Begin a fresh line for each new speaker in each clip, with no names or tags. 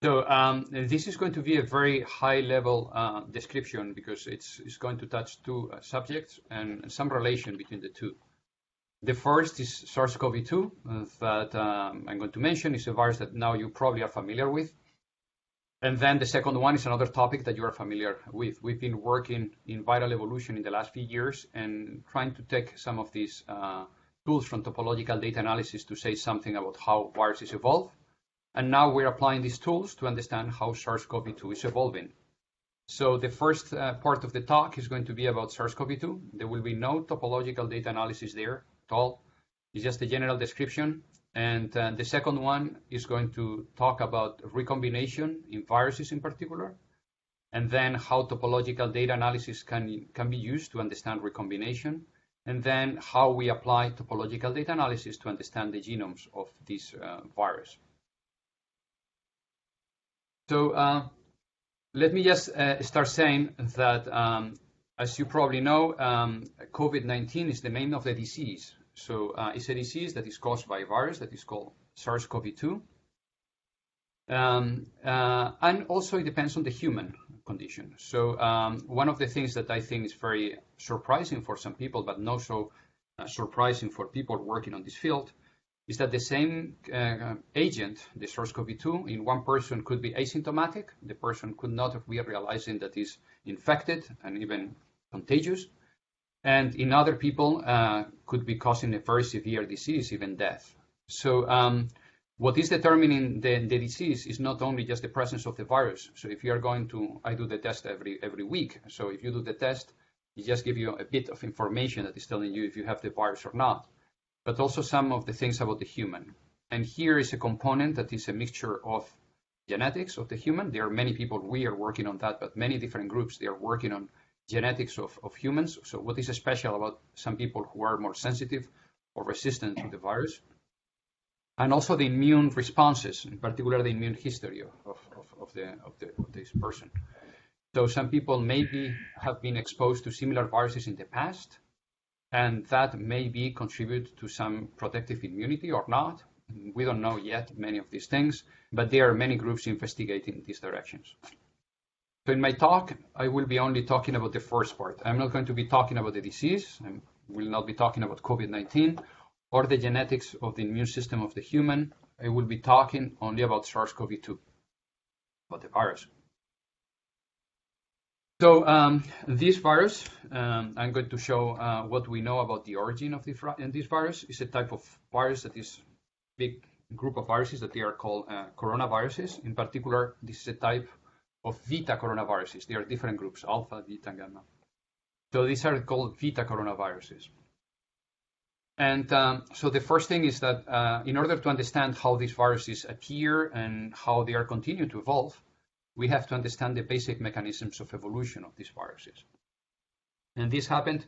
So this is going to be a very high-level description because it's going to touch two subjects and some relation between the two. The first is SARS-CoV-2 that I'm going to mention. Is a virus that now you probably are familiar with. And then the second one is another topic that you are familiar with. We've been working in viral evolution in the last few years and trying to take some of these tools from topological data analysis to say something about how viruses evolve. And now we're applying these tools to understand how SARS-CoV-2 is evolving. So the first part of the talk is going to be about SARS-CoV-2. There will be no topological data analysis there at all. It's just a general description. And the second one is going to talk about recombination in viruses in particular, and then how topological data analysis can be used to understand recombination, and then how we apply topological data analysis to understand the genomes of this virus. So let me just start saying that, as you probably know, COVID-19 is the name of the disease. So it's a disease that is caused by a virus that is called SARS-CoV-2. And also it depends on the human condition. So one of the things that I think is very surprising for some people, but not so surprising for people working on this field, is that the same agent, the SARS-CoV-2, in one person could be asymptomatic. The person could not be realizing that is infected and even contagious. And in other people could be causing a very severe disease, even death. So what is determining the disease is not only just the presence of the virus. So if you are going to, I do the test every week. So if you do the test, it just gives you a bit of information that is telling you if you have the virus or not, but also some of the things about the human. And here is a component that is a mixture of genetics of the human. There are many people, we are working on that, but many different groups, they are working on genetics of humans. So what is special about some people who are more sensitive or resistant to the virus? And also the immune responses, in particular the immune history of this person. So some people maybe have been exposed to similar viruses in the past, and that maybe contribute to some protective immunity or not. We don't know yet many of these things, but there are many groups investigating these directions. So in my talk, I will be only talking about the first part. I'm not going to be talking about the disease. I will not be talking about COVID-19 or the genetics of the immune system of the human. I will be talking only about SARS-CoV-2, about the virus. So this virus, I'm going to show what we know about the origin of this virus. It's a type of virus that is a big group of viruses that they are called coronaviruses. In particular, this is a type of Vita Coronaviruses. There are different groups, alpha, beta, gamma. So these are called Vita Coronaviruses. And so the first thing is that in order to understand how these viruses appear and how they are continuing to evolve, we have to understand the basic mechanisms of evolution of these viruses. And this happened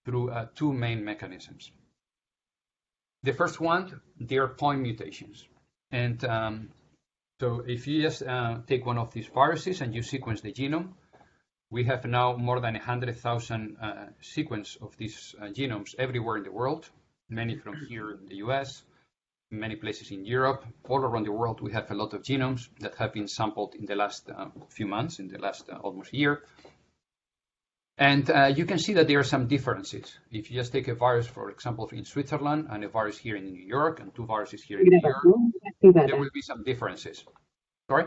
through two main mechanisms. The first one, they are point mutations. And so if you just take one of these viruses and you sequence the genome, we have now more than 100,000 sequence of these genomes everywhere in the world, many from here in the US, many places in Europe, all around the world. We have a lot of genomes that have been sampled in the last few months, in the last almost year. And you can see that there are some differences. If you just take a virus, for example, in Switzerland and a virus here in New York and two viruses here in New York, there will be some differences. Sorry?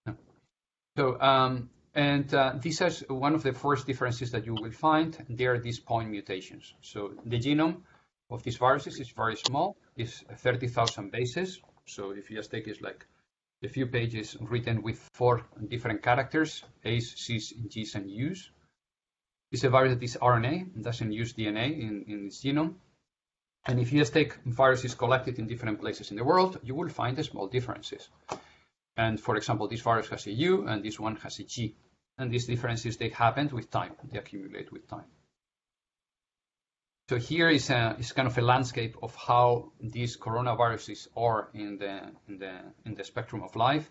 No. So, this is one of the first differences that you will find. There are these point mutations. So the genome of these viruses is very small. It's 30,000 bases. So if you just take it like a few pages written with 4 different characters, A's, C's, G's, and U's. It's a virus that is RNA, and doesn't use DNA in its genome. And if you just take viruses collected in different places in the world, you will find small differences. And for example, this virus has a U and this one has a G. And these differences, they happen with time. They accumulate with time. So here is kind of a landscape of how these coronaviruses are in the spectrum of life.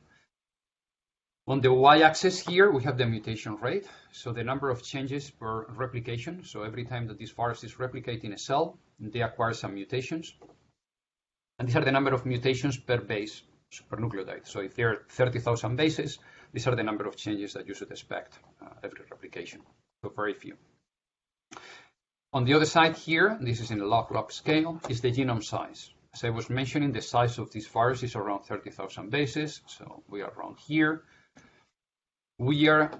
On the y-axis here, we have the mutation rate. So the number of changes per replication. So every time that this virus is replicating a cell, they acquire some mutations. And these are the number of mutations per base. supernucleotide. So if there are 30,000 bases, these are the number of changes that you should expect every replication. So very few. On the other side here, this is in a log scale, is the genome size. As I was mentioning, the size of this virus is around 30,000 bases. So we are around here. We are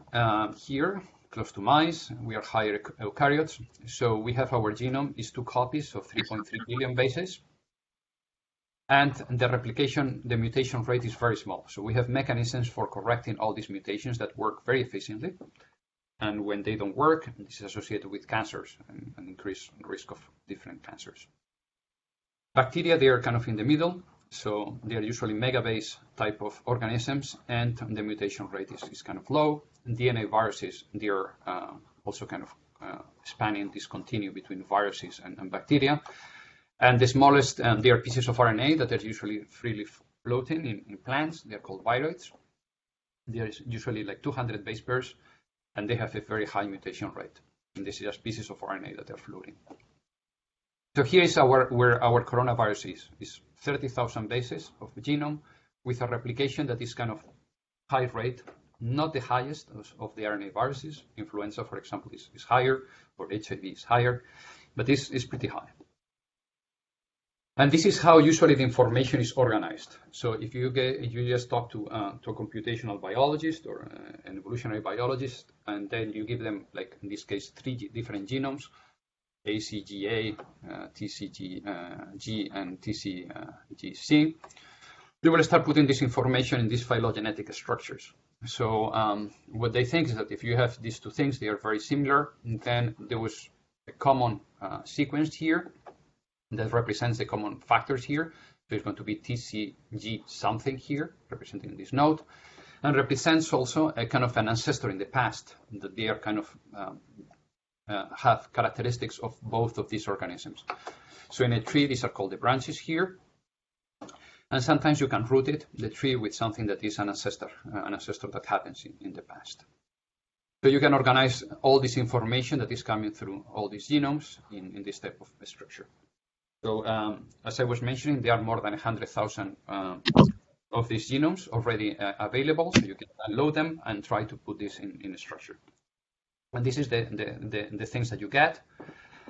here, close to mice. We are higher eukaryotes. So we have our genome is 2 copies of 3.3 billion bases. And the replication, the mutation rate is very small. So we have mechanisms for correcting all these mutations that work very efficiently. And when they don't work, this is associated with cancers and an increased risk of different cancers. Bacteria, they are kind of in the middle. So they are usually megabase type of organisms, and the mutation rate is kind of low. DNA viruses, they are also kind of spanning this continuum between viruses and bacteria. And the smallest, they are pieces of RNA that are usually freely floating in plants. They are called viroids. They are usually like 200 base pairs, and they have a very high mutation rate. And this is just pieces of RNA that are floating. So here is where our coronavirus is 30,000 bases of the genome with a replication that is kind of high rate, not the highest of the RNA viruses. Influenza, for example, is higher, or HIV is higher, but this is pretty high. And this is how usually the information is organized. So if you just talk to a computational biologist or an evolutionary biologist, and then you give them, like in this case, 3 different genomes, ACGA, TCG, and TCGC, they will start putting this information in these phylogenetic structures. So what they think is that if you have these 2 things, they are very similar, then there was a common sequence here that represents the common factors here. So it's going to be TCG something here, representing this node, and represents also a kind of an ancestor in the past, that they are kind of have characteristics of both of these organisms. So in a tree, these are called the branches here. And sometimes you can root it, the tree, with something that is an ancestor that happens in the past. So you can organize all this information that is coming through all these genomes in this type of structure. So as I was mentioning, there are more than 100,000 of these genomes already available. So you can download them and try to put this in a structure. And this is the things that you get.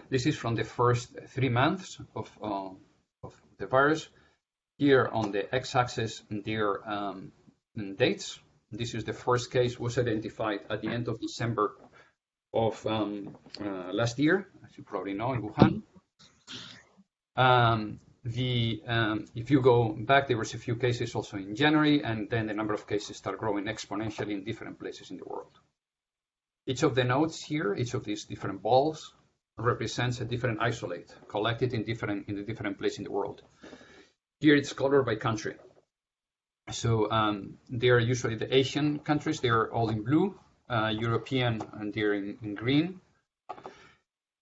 This is from the first 3 months of the virus. Here on the x-axis, there are dates. This is the first case was identified at the end of December of last year, as you probably know, in Wuhan. If you go back, there was a few cases also in January, and then the number of cases start growing exponentially in different places in the world. Each of the nodes here, each of these different balls, represents a different isolate collected in the different place in the world. Here it's colored by country. So they are usually the Asian countries, they are all in blue, European, and they're in green,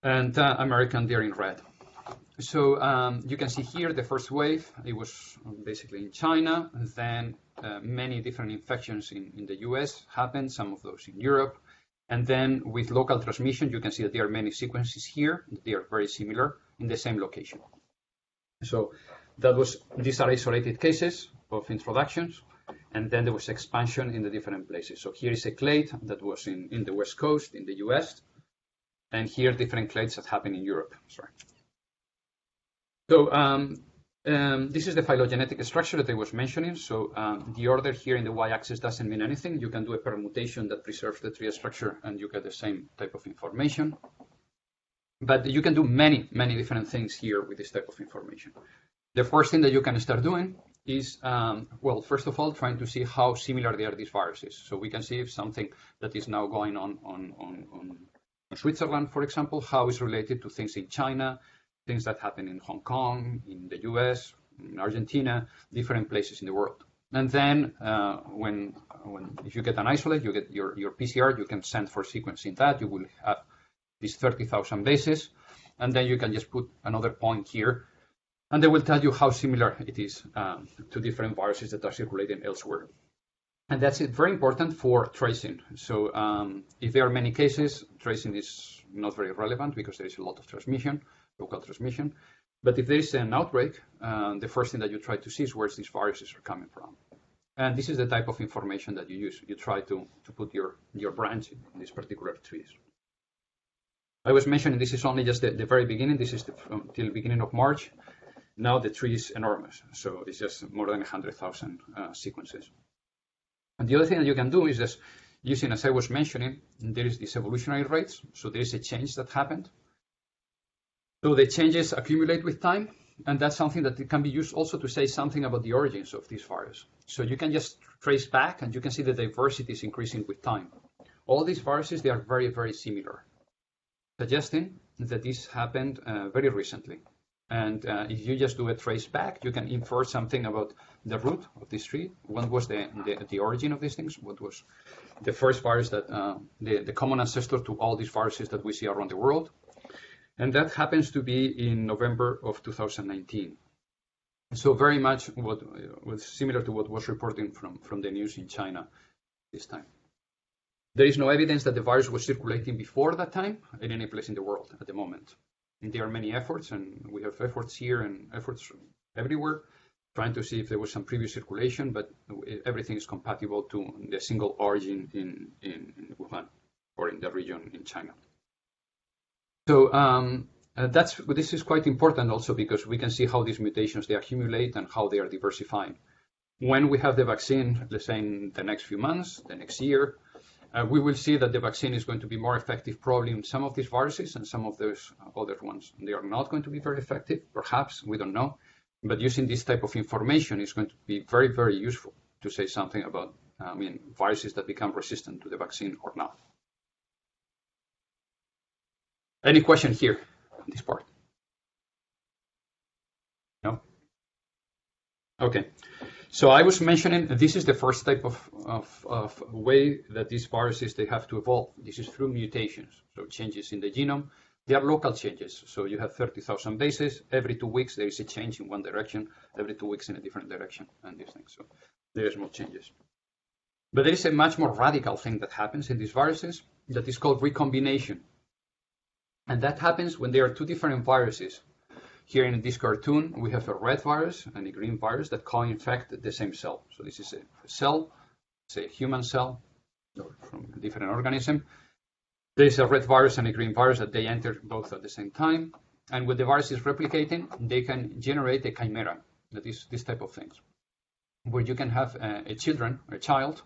and American, they're in red. So you can see here the first wave, it was basically in China, and then many different infections in the US happened, some of those in Europe. And then with local transmission, you can see that there are many sequences here. They are very similar in the same location. So these are isolated cases of introductions. And then there was expansion in the different places. So here is a clade that was in the West Coast, in the US. And here different clades that happen in Europe. Sorry. So this is the phylogenetic structure that I was mentioning. So the order here in the y-axis doesn't mean anything. You can do a permutation that preserves the tree structure and you get the same type of information. But you can do many, many different things here with this type of information. The first thing that you can start doing is, well, first of all, trying to see how similar they are, these viruses. So we can see if something that is now going on Switzerland, for example, how it's related to things in China, things that happen in Hong Kong, in the US, in Argentina, different places in the world. And then if you get an isolate, you get your PCR, you can send for sequencing that. You will have these 30,000 bases. And then you can just put another point here. And they will tell you how similar it is to different viruses that are circulating elsewhere. And that's it, very important for tracing. So if there are many cases, tracing is not very relevant because there is a lot of transmission, local transmission. But if there is an outbreak, the first thing that you try to see is where these viruses are coming from. And this is the type of information that you use. You try to put your branch in these particular trees. I was mentioning this is only just the very beginning. This is till the beginning of March. Now the tree is enormous. So it's just more than 100,000 sequences. And the other thing that you can do is just using, as I was mentioning, there is these evolutionary rates. So there is a change that happened. So the changes accumulate with time. And that's something that can be used also to say something about the origins of this virus. So you can just trace back and you can see the diversity is increasing with time. All these viruses, they are very, very similar, suggesting that this happened very recently. And if you just do a trace back, you can infer something about the root of this tree. What was the origin of these things? What was the first virus that, the common ancestor to all these viruses that we see around the world? And that happens to be in November of 2019. So very much what was similar to what was reported from the news in China this time. There is no evidence that the virus was circulating before that time in any place in the world at the moment. And there are many efforts, and we have efforts here and efforts everywhere, trying to see if there was some previous circulation, but everything is compatible to the single origin in Wuhan or in the region in China. So this is quite important also because we can see how these mutations, they accumulate and how they are diversifying. When we have the vaccine, let's say in the next few months, the next year, we will see that the vaccine is going to be more effective probably in some of these viruses and some of those other ones. They are not going to be very effective, perhaps, we don't know. But using this type of information is going to be very, very useful to say something about viruses that become resistant to the vaccine or not. Any question here on this part? No? Okay. So I was mentioning this is the first type of way that these viruses, they have to evolve. This is through mutations, so changes in the genome. They are local changes. So you have 30,000 bases. Every 2 weeks there is a change in one direction. Every 2 weeks in a different direction and these things. So there are small changes. But there is a much more radical thing that happens in these viruses that is called recombination. And that happens when there are two different viruses. Here in this cartoon, we have a red virus and a green virus that co-infect the same cell. So this is a cell, say a human cell, or from a different organism. There is a red virus and a green virus that they enter both at the same time. And when the virus is replicating, they can generate a chimera, that is this type of things, where you can have a child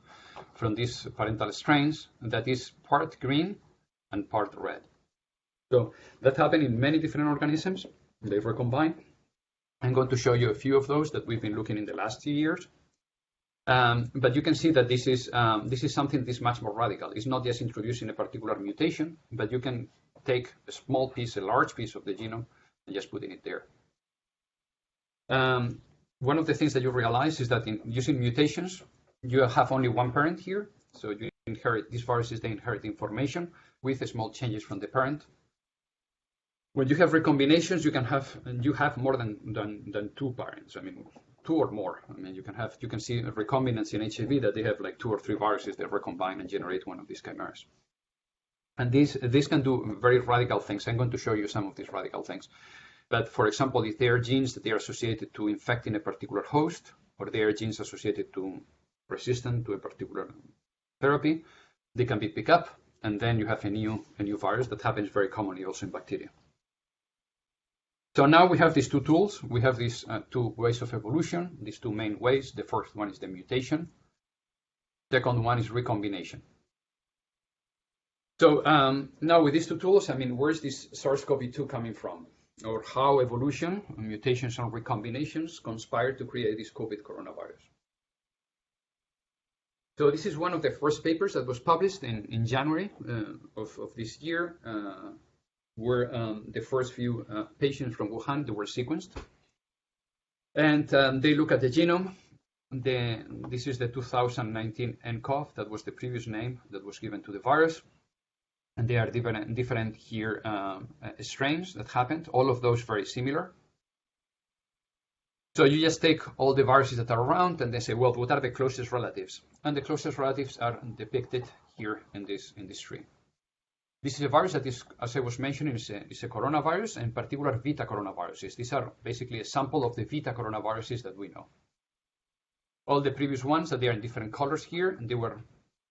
from these parental strains that is part green and part red. So that happened in many different organisms. They recombine. I'm going to show you a few of those that we've been looking in the last 2 years. But you can see that this is something that is much more radical. It's not just introducing a particular mutation, but you can take a small piece, a large piece of the genome, and just putting it there. One of the things that you realize is that in using mutations, you have only one parent here. So you inherit these viruses, they inherit information with small changes from the parent. When you have recombinations, you have more than two parents. I mean, two or more. I mean, you can see recombinants in HIV that they have like 2 or 3 viruses that recombine and generate one of these chimeras. And these can do very radical things. I'm going to show you some of these radical things. But for example, if there are genes that they are associated to infecting a particular host, or there are genes associated to resistant to a particular therapy, they can be picked up, and then you have a new virus that happens very commonly also in bacteria. So now we have these two tools. We have these 2 ways of evolution, these 2 main ways. The first one is the mutation. Second one is recombination. So now with these 2 tools, where's this SARS-CoV-2 coming from? Or how evolution, mutations and recombinations conspire to create this COVID coronavirus. So this is one of the first papers that was published in January of this year, where the first few patients from Wuhan, they were sequenced. And they look at the genome. This is the 2019 nCoV. That was the previous name that was given to the virus. And there are different here strains that happened, all of those very similar. So you just take all the viruses that are around and they say, well, what are the closest relatives? And the closest relatives are depicted here in this tree. This is a virus that is, as I was mentioning, is a coronavirus, and in particular Vita Coronaviruses. These are basically a sample of the Vita Coronaviruses that we know. All the previous ones that they are in different colors here, they were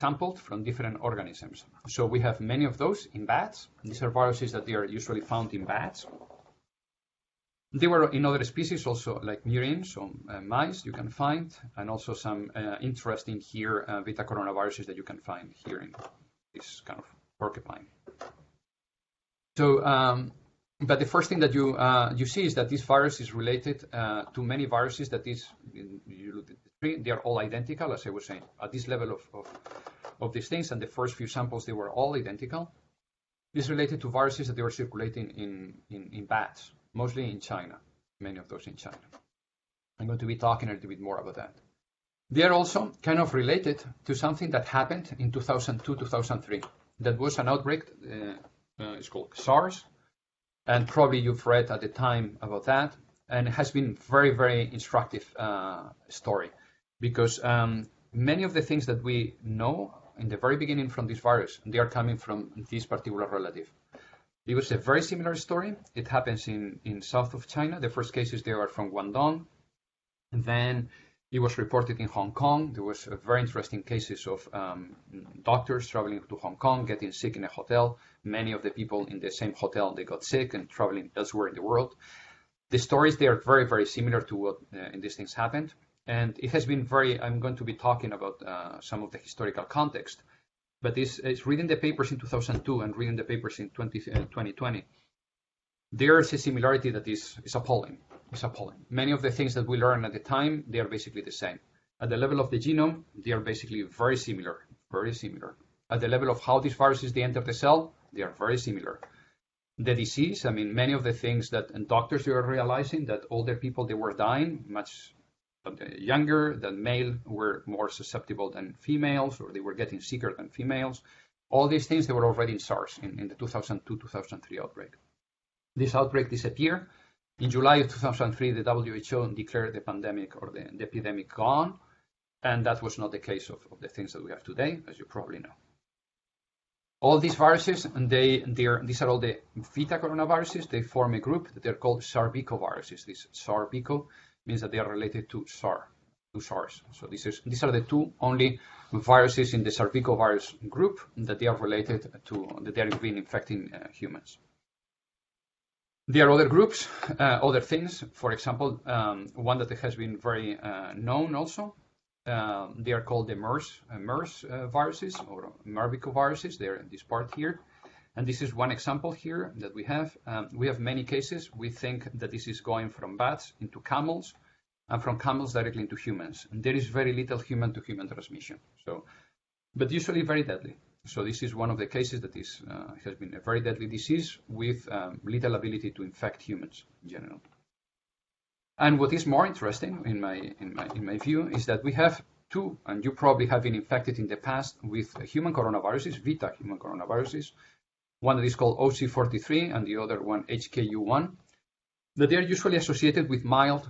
sampled from different organisms. So we have many of those in bats. These are viruses that they are usually found in bats. They were in other species also, like murines, so mice you can find, and also some interesting here Vita coronaviruses that you can find here in this kind of porcupine. So, but the first thing that you see is that this virus is related to many viruses that is, you look at the tree, they are all identical, as I was saying, at this level of these things, and the first few samples, they were all identical. This is related to viruses that they were circulating in bats, mostly in China, many of those in China. I'm going to be talking a little bit more about that. They are also kind of related to something that happened in 2002, 2003. That was an outbreak, it's called SARS, and probably you've read at the time about that, and it has been very, very instructive story, because many of the things that we know in the very beginning from this virus, they are coming from this particular relative. It was a very similar story. It happens in south of China. The first cases there are from Guangdong, and then it was reported in Hong Kong. There was very interesting cases of doctors traveling to Hong Kong, getting sick in a hotel. Many of the people in the same hotel, they got sick and traveling elsewhere in the world. The stories, they are very, very similar to what in these things happened. And it has been very, I'm going to be talking about some of the historical context, but it's reading the papers in 2002 and reading the papers in 2020. There's a similarity that is appalling. It's appalling. Many of the things that we learned at the time, they are basically the same. At the level of the genome, they are basically very similar, very similar. At the level of how these viruses, they enter the cell, they are very similar. The disease, I mean, many of the things that doctors, they are realizing that older people, they were dying much younger, that male were more susceptible than females, or they were getting sicker than females. All these things, they were already in SARS in the 2002-2003 outbreak. This outbreak disappeared. In July of 2003, the WHO declared the pandemic or the epidemic gone, and that was not the case of the things that we have today, as you probably know. All these viruses, and these are all the Vita coronaviruses. They form a group that they're called Zarbical viruses. This Zarbical means that they are related to SARS. So these are the two only viruses in the Zarbical virus group that they are related to, that they are being infecting humans. There are other groups, other things. For example, one that has been very known also. They are called the MERS viruses or Zarbical viruses. They're in this part here. And this is one example here that we have. We have many cases. We think that this is going from bats into camels and from camels directly into humans. And there is very little human-to-human transmission. But usually very deadly. So this is one of the cases that has been a very deadly disease with little ability to infect humans in general. And what is more interesting in my view is that we have two, and you probably have been infected in the past with human coronaviruses, Vita human coronaviruses, one that is called OC43 and the other one HKU1, that they are usually associated with mild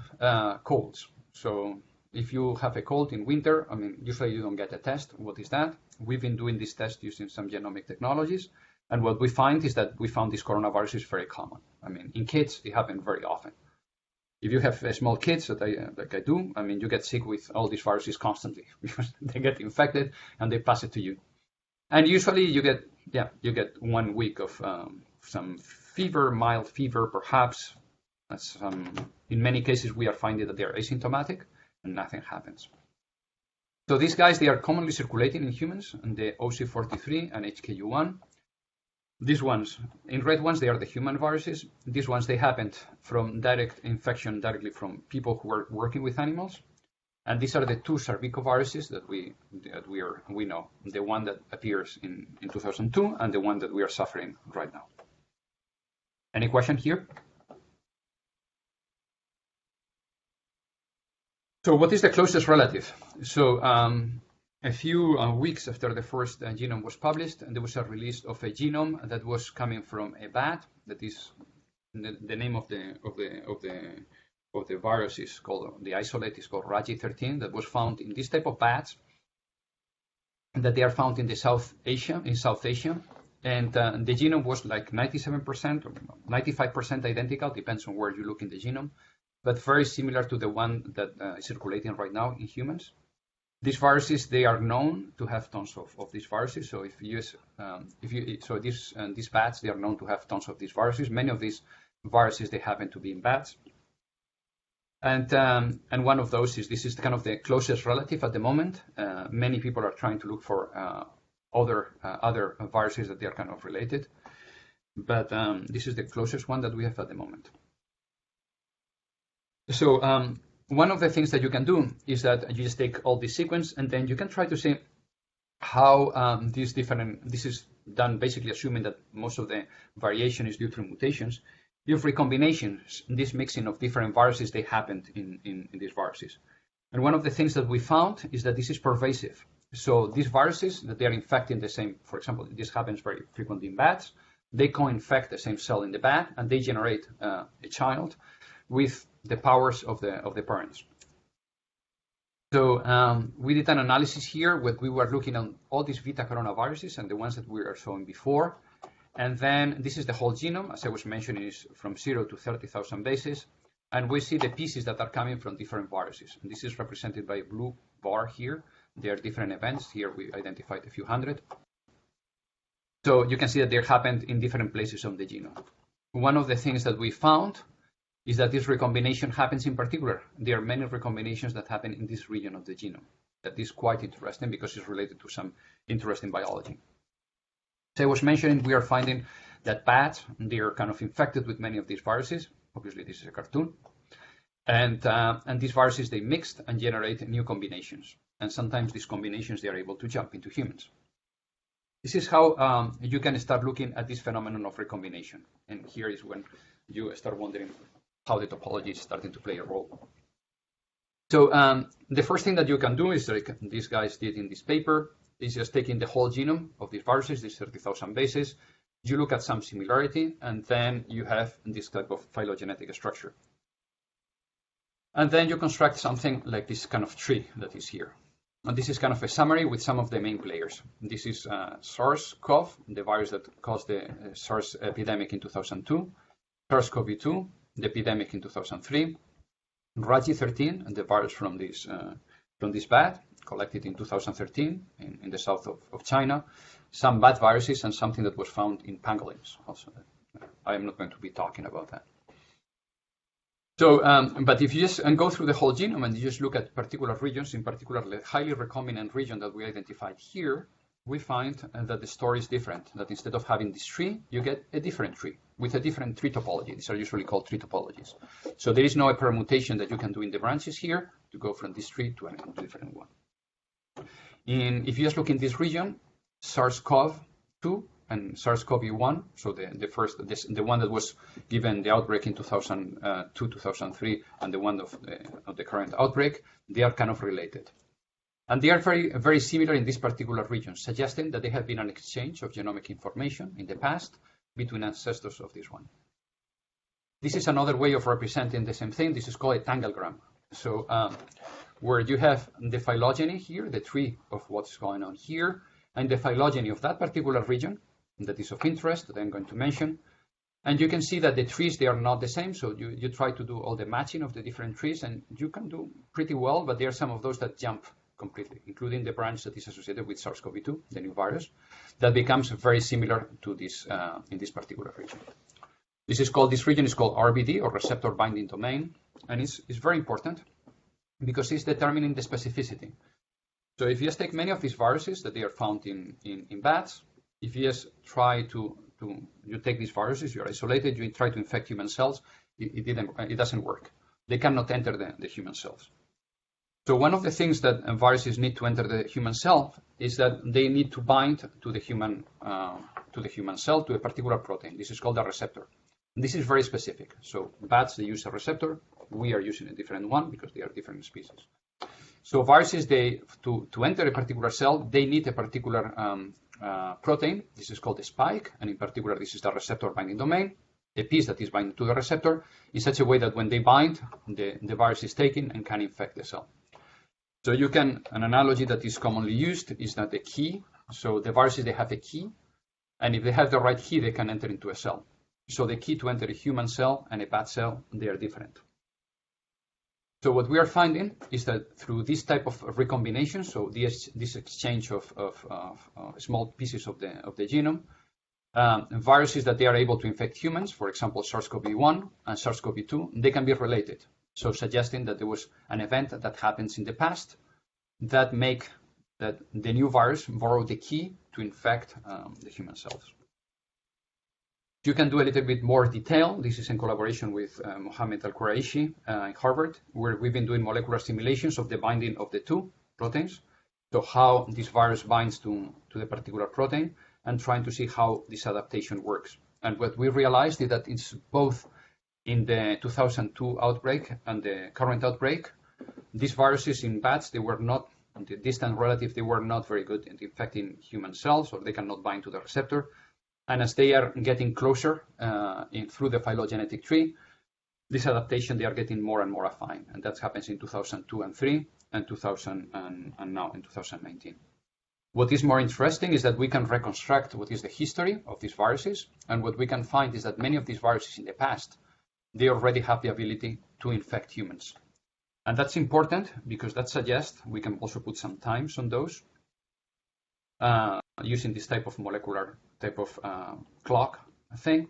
colds. So if you have a cold in winter, I mean, usually you don't get a test. What is that? We've been doing this test using some genomic technologies. And what we find is that we found this coronavirus is very common. I mean, in kids, it happens very often. If you have small kids, like I do, I mean, you get sick with all these viruses constantly because they get infected and they pass it to you. And usually you get 1 week of some fever, mild fever, perhaps. In many cases, we are finding that they are asymptomatic and nothing happens. So these guys, they are commonly circulating in humans, and the OC43 and HKU1. These ones, in red ones, they are the human viruses. These ones, they happened from direct infection directly from people who are working with animals. And these are the two Zarbical viruses that we know. The one that appears in 2002 and the one that we are suffering right now. Any question here? So what is the closest relative? So a few weeks after the first genome was published, and there was a release of a genome that was coming from a bat. That is the name of the virus is called, the isolate is called RAG13, that was found in this type of bats, that they are found in South Asia, And the genome was like 97% or 95% identical, depends on where you look in the genome, but very similar to the one that is circulating right now in humans. These viruses, they are known to have tons of these viruses. So these bats, they are known to have tons of these viruses. Many of these viruses, they happen to be in bats. And one of those is, this is kind of the closest relative at the moment. Many people are trying to look for other viruses that they are kind of related, but this is the closest one that we have at the moment. So one of the things that you can do is that you just take all this sequence and then you can try to see how this is done basically assuming that most of the variation is due to mutations. You have recombinations, this mixing of different viruses, they happened in these viruses. And one of the things that we found is that this is pervasive. So these viruses, that they are infecting the same, for example, this happens very frequently in bats, they co-infect the same cell in the bat and they generate a child with the powers of the parents. So we did an analysis here where we were looking at all these Vita Coronaviruses and the ones that we were showing before. And then this is the whole genome, as I was mentioning, is from 0 to 30,000 bases. And we see the pieces that are coming from different viruses. And this is represented by a blue bar here. There are different events. Here we identified a few hundred. So you can see that they happened in different places on the genome. One of the things that we found is that this recombination happens in particular. There are many recombinations that happen in this region of the genome. That is quite interesting because it's related to some interesting biology. As I was mentioning, we are finding that bats, they are kind of infected with many of these viruses. Obviously, this is a cartoon. And these viruses, they mixed and generate new combinations. And sometimes these combinations, they are able to jump into humans. This is how you can start looking at this phenomenon of recombination. And here is when you start wondering how the topology is starting to play a role. So the first thing that you can do is, like these guys did in this paper, is just taking the whole genome of these viruses, these 30,000 bases. You look at some similarity, and then you have this type of phylogenetic structure. And then you construct something like this kind of tree that is here. And this is kind of a summary with some of the main players. This is SARS-CoV, the virus that caused the SARS epidemic in 2002, SARS-CoV-2, the epidemic in 2003, RAG13, the virus from this bat, collected in 2013 in the south of China, some bat viruses, and something that was found in pangolins also. I am not going to be talking about that. So, but if you just go through the whole genome and you just look at particular regions, in particular the highly recombinant region that we identified here, we find that the story is different, that instead of having this tree, you get a different tree with a different tree topology. These are usually called tree topologies. So there is no permutation that you can do in the branches here to go from this tree to a different one. If you just look in this region, SARS-CoV-2 and SARS-CoV-1, so the one that was given the outbreak in 2002, 2003, and the one of the current outbreak, they are kind of related. And they are very, very similar in this particular region, suggesting that there have been an exchange of genomic information in the past between ancestors of this one. This is another way of representing the same thing. This is called a tangogram. So where you have the phylogeny here, the tree of what's going on here, and the phylogeny of that particular region that is of interest that I'm going to mention. And you can see that the trees, they are not the same. So you try to do all the matching of the different trees, and you can do pretty well, but there are some of those that jump completely, including the branch that is associated with SARS-CoV-2, the new virus, that becomes very similar to this in this particular region. This region is called RBD, or receptor binding domain, and it's very important because it's determining the specificity. So if you just take many of these viruses that they are found in bats, if you just try you take these viruses, you're isolated, you try to infect human cells, it doesn't work. They cannot enter the human cells. So one of the things that viruses need to enter the human cell is that they need to bind to the human cell, to a particular protein. This is called a receptor. And this is very specific. So bats, they use a receptor. We are using a different one because they are different species. So viruses, to enter a particular cell, they need a particular protein. This is called a spike, and in particular, this is the receptor binding domain, a piece that is binding to the receptor in such a way that when they bind, the virus is taken and can infect the cell. So an analogy that is commonly used is that the key, so the viruses, they have a key, And if they have the right key, they can enter into a cell. So the key to enter a human cell and a bat cell, they are different. So what we are finding is that through this type of recombination, so this exchange of small pieces of the genome, viruses that they are able to infect humans, for example, SARS-CoV-1 and SARS-CoV-2, they can be related. So suggesting that there was an event that happens in the past that make that the new virus borrow the key to infect the human cells. You can do a little bit more detail. This is in collaboration with Mohammed Al-Quraishi in Harvard, where we've been doing molecular simulations of the binding of the two proteins. So how this virus binds to the particular protein and trying to see how this adaptation works. And what we realized is that it's both in the 2002 outbreak and the current outbreak, these viruses in bats, they were not, the distant relative, they were not very good at infecting human cells, or they cannot bind to the receptor. And as they are getting closer through the phylogenetic tree, this adaptation, they are getting more and more affine. And that happens in 2002 and 3 and 2000 and now in 2019. What is more interesting is that we can reconstruct what is the history of these viruses. And what we can find is that many of these viruses in the past, they already have the ability to infect humans. And that's important because that suggests we can also put some times on those using this type of molecular type of clock thing.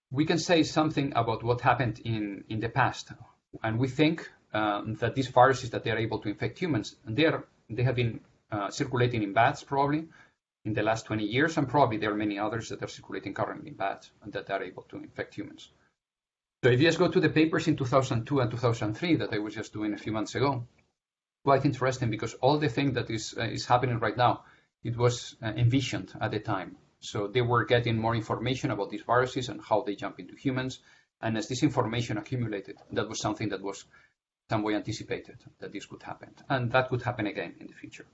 We can say something about what happened in the past. And we think that these viruses that they are able to infect humans, they have been circulating in bats probably in the last 20 years, and probably there are many others that are circulating currently in bats and that are able to infect humans. So if you just go to the papers in 2002 and 2003 that I was just doing a few months ago, quite interesting because all the thing that is happening right now, it was envisioned at the time. So they were getting more information about these viruses and how they jump into humans. And as this information accumulated, that was something that was some way anticipated that this could happen. And that could happen again in the future.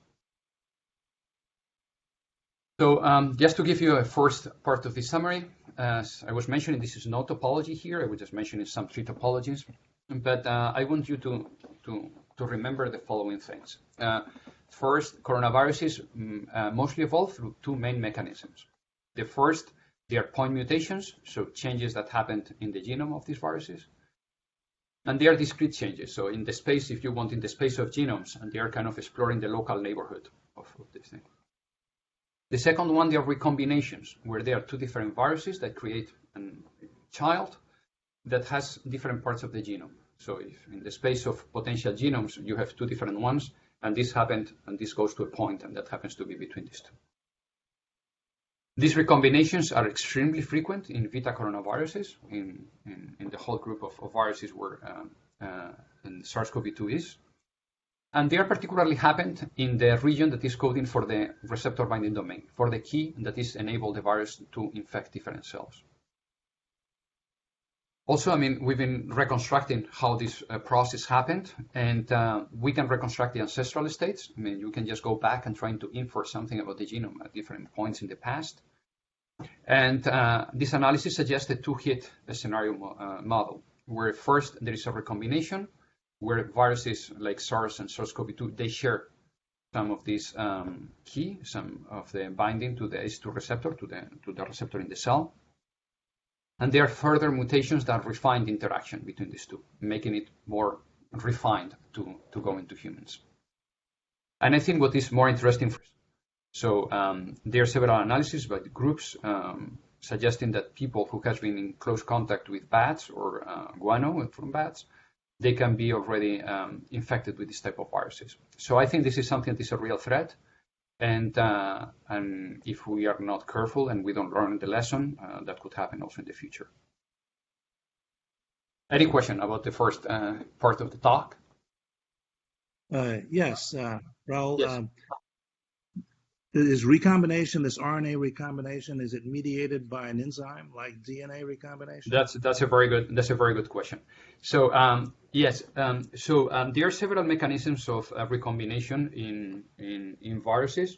So just to give you a first part of the summary, as I was mentioning, this is no topology here. I was just mentioning some three topologies. But I want you to remember the following things. First, coronaviruses mostly evolve through two main mechanisms. The first, they are point mutations, so changes that happened in the genome of these viruses. And they are discrete changes. So in the space, if you want, in the space of genomes, and they are kind of exploring the local neighborhood of this thing. The second one, they are recombinations, where there are two different viruses that create a child that has different parts of the genome. So if in the space of potential genomes, you have two different ones, and this happened, and this goes to a point, and that happens to be between these two. These recombinations are extremely frequent in Vita Coronaviruses, in the whole group of viruses where SARS-CoV-2 is. And they are particularly happened in the region that is coding for the receptor binding domain, for the key that is enable the virus to infect different cells. Also, I mean, we've been reconstructing how this process happened, and we can reconstruct the ancestral states. I mean, you can just go back and try to infer something about the genome at different points in the past. And this analysis suggests a two-hit scenario model, where first there is a recombination, where viruses like SARS and SARS-CoV-2, they share some of this key, some of the binding to the ACE2 receptor, to the receptor in the cell. And there are further mutations that refine the interaction between these two, making it more refined to go into humans. And I think what is more interesting, so there are several analyses by the groups suggesting that people who have been in close contact with bats or guano from bats, they can be already infected with this type of viruses. So I think this is something that is a real threat. And if we are not careful and we don't learn the lesson, that could happen also in the future. Any question about the first part of the talk?
Yes, Raul.
Yes.
Is recombination, this RNA recombination, is it mediated by an enzyme like DNA recombination?
That's a very good question. So yes, there are several mechanisms of recombination in viruses.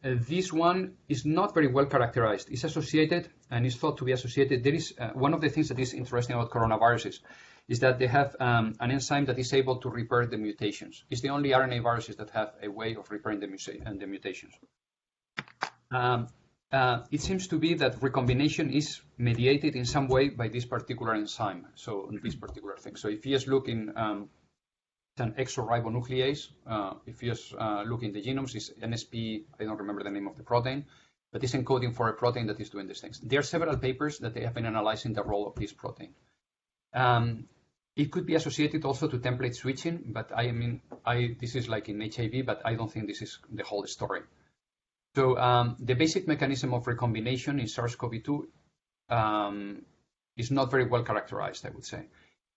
This one is not very well characterized. It's associated and is thought to be associated. There is one of the things that is interesting about coronaviruses is that they have an enzyme that is able to repair the mutations. It's the only RNA viruses that have a way of repairing the mutations. It seems to be that recombination is mediated in some way by this particular enzyme, so this particular thing. So if you just look in an exoribonuclease, if you just look in the genomes, it's NSP, I don't remember the name of the protein, but it's encoding for a protein that is doing these things. There are several papers that they have been analyzing the role of this protein. It could be associated also to template switching, but this is like in HIV, but I don't think this is the whole story. So the basic mechanism of recombination in SARS-CoV-2 is not very well characterized, I would say.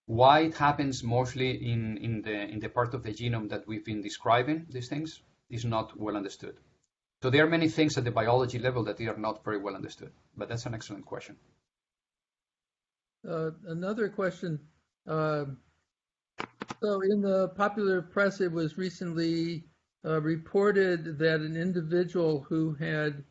Why it happens mostly in the part of the genome that we've been describing these things is not well understood. So there are many things at the biology level that are not very well understood, but that's an excellent question.
Another question. So in the popular press, it was recently reported that an individual who had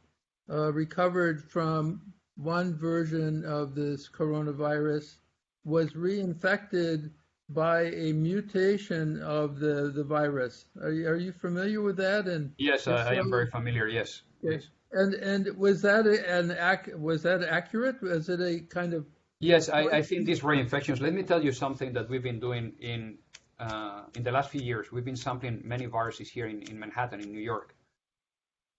recovered from one version of this coronavirus was reinfected by a mutation of the virus. Are you familiar with that? And
yes, I am very familiar. Yes.
Okay. Yes. And was that accurate? Was it a kind of?
Yes, I think these reinfections. Let me tell you something that we've been doing in the last few years. We've been sampling many viruses here in Manhattan, in New York.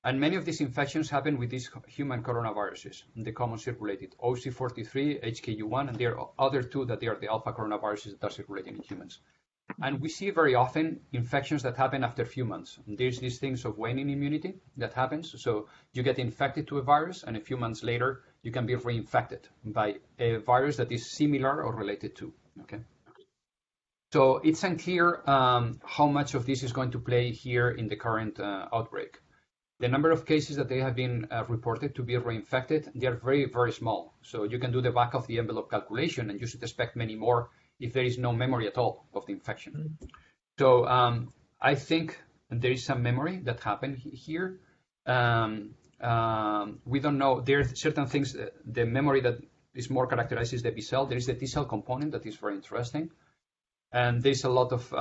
And many of these infections happen with these human coronaviruses, the common circulated, OC43, HKU1, and there are other two that they are the alpha coronaviruses that are circulating in humans. And we see very often infections that happen after a few months. There's these things of waning immunity that happens. So you get infected to a virus, and a few months later, you can be reinfected by a virus that is similar or related to. Okay. So it's unclear how much of this is going to play here in the current outbreak. The number of cases that they have been reported to be reinfected, they are very, very small. So you can do the back of the envelope calculation, and you should expect many more if there is no memory at all of the infection. So I think there is some memory that happened here. We don't know. There are certain things, the memory that is more characterized is the B cell. There is the T cell component that is very interesting. And there's a lot of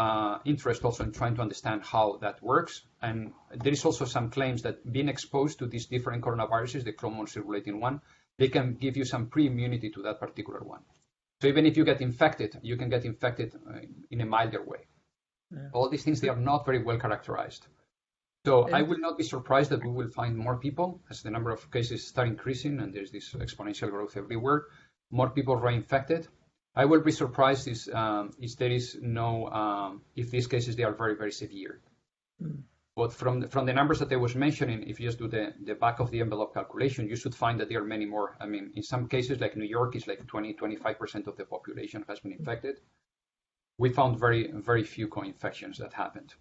interest also in trying to understand how that works. And there is also some claims that being exposed to these different coronaviruses, the common circulating one, they can give you some pre-immunity to that particular one. So even if you get infected, you can get infected in a milder way. Yeah. All these things, they are not very well characterized. So I will not be surprised that we will find more people as the number of cases start increasing and there's this exponential growth everywhere, more people reinfected. I will be surprised if there is no, if these cases, they are very, very severe. But from the numbers that I was mentioning, if you just do the back of the envelope calculation, you should find that there are many more. I mean, in some cases, like New York, is like 25% of the population has been infected. We found very, very few co-infections that happened.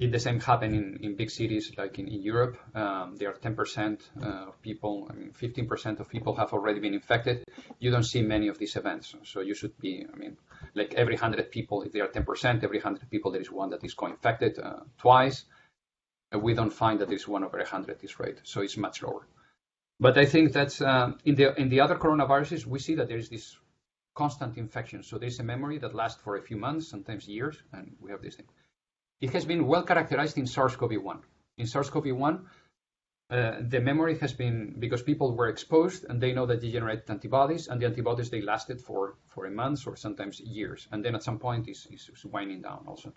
It the same happened in big cities like in Europe. There are 10% of people, 15% of people have already been infected. You don't see many of these events. So you should be, like every 100 people, if there are 10%, every 100 people, there is one that is co-infected twice. We don't find that there is 1 over 100 this rate. So it's much lower. But I think that's, in the other coronaviruses, we see that there is this constant infection. So there's a memory that lasts for a few months, sometimes years, and we have this thing. It has been well characterized in SARS-CoV-1. In SARS-CoV-1, the memory has been because people were exposed and they know that they generated antibodies, and the antibodies, they lasted for a month or sometimes years. And then at some point, it's winding down also.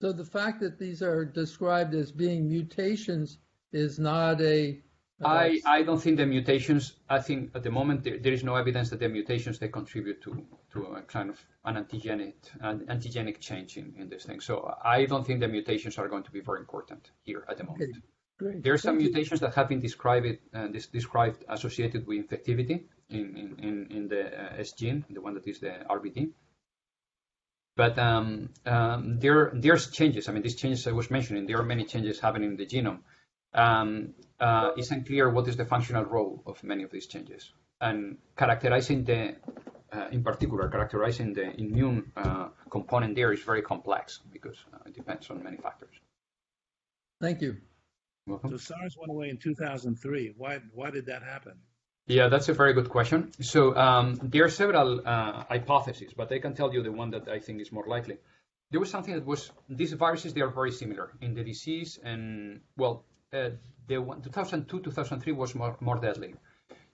So the fact that these are described as being mutations is not a...
I don't think the mutations, I think at the moment there is no evidence that the mutations, they contribute to a kind of an antigenic change in this thing. So I don't think the mutations are going to be very important here at the moment.
Okay. Great.
There are some mutations that have been described associated with infectivity in the S gene, the one that is the RBD. But there's changes. These changes I was mentioning, there are many changes happening in the genome. It's unclear what is the functional role of many of these changes, and characterizing in particular, characterizing the immune component there is very complex because it depends on many factors.
Thank you.
Welcome.
So SARS went away in 2003. Why did that happen?
Yeah, that's a very good question. So there are several hypotheses, but I can tell you the one that I think is more likely. There was something that was, these viruses, they are very similar in the disease, and well, the one 2002, 2003 was more deadly.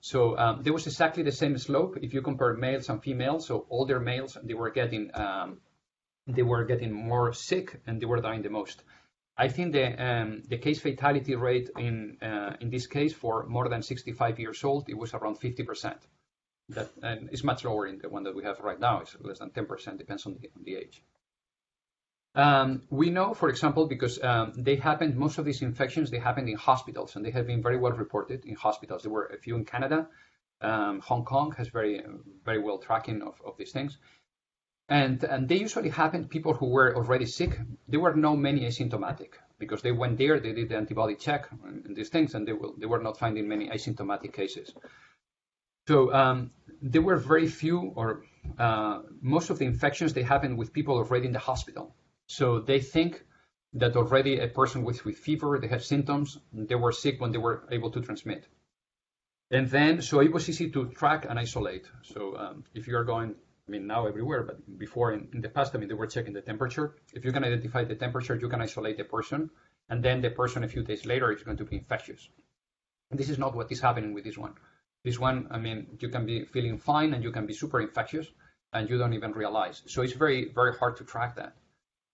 So there was exactly the same slope if you compare males and females. So older males, they were getting more sick and they were dying the most. I think the case fatality rate in this case for more than 65 years old, it was around 50%. That is much lower in the one that we have right now. It's less than 10%, depends on the age. We know, for example, because most of these infections, they happened in hospitals, and they have been very well reported in hospitals. There were a few in Canada. Hong Kong has very well tracking of these things. And they usually happen people who were already sick. There were not many asymptomatic because they went there, they did the antibody check and these things, and they were not finding many asymptomatic cases. So there were very few, or most of the infections, they happened with people already in the hospital. So they think that already a person with fever, they have symptoms, they were sick when they were able to transmit. And then, so it was easy to track and isolate. So if you are going, I mean, now everywhere, but before in the past, I mean, they were checking the temperature. If you can identify the temperature, you can isolate the person. And then the person a few days later is going to be infectious. And this is not what is happening with this one. This one, I mean, you can be feeling fine and you can be super infectious and you don't even realize. So it's very, very hard to track that.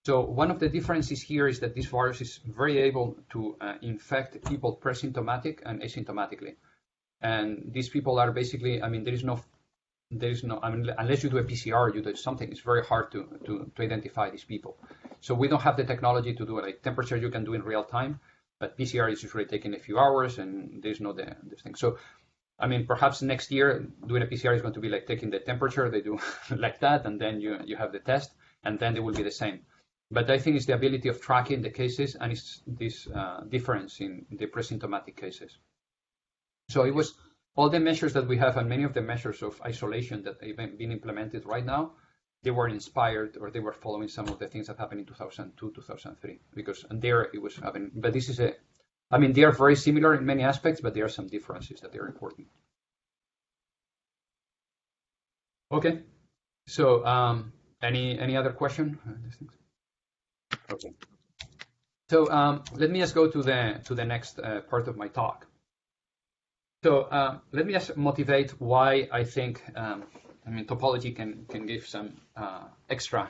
So one of the differences here is that this virus is very able to infect people pre-symptomatic and asymptomatically. And these people are basically, I mean, there is no, I mean, unless you do a PCR, you do something, it's very hard to identify these people. So we don't have the technology to do it. Like temperature you can do in real time, but PCR is usually taking a few hours and there's no this thing. So, I mean, perhaps next year doing a PCR is going to be like taking the temperature, they do like that, and then you have the test, and then they will be the same. But I think it's the ability of tracking the cases, and it's this difference in the pre-symptomatic cases. So it was all the measures that we have, and many of the measures of isolation that have been implemented right now, they were inspired, or they were following some of the things that happened in 2002, 2003, because and there it was happening. But this is I mean, they are very similar in many aspects, but there are some differences that are important. Okay, so any other question? Okay. So let me just go to the next part of my talk. So let me just motivate why I think I mean topology can give some extra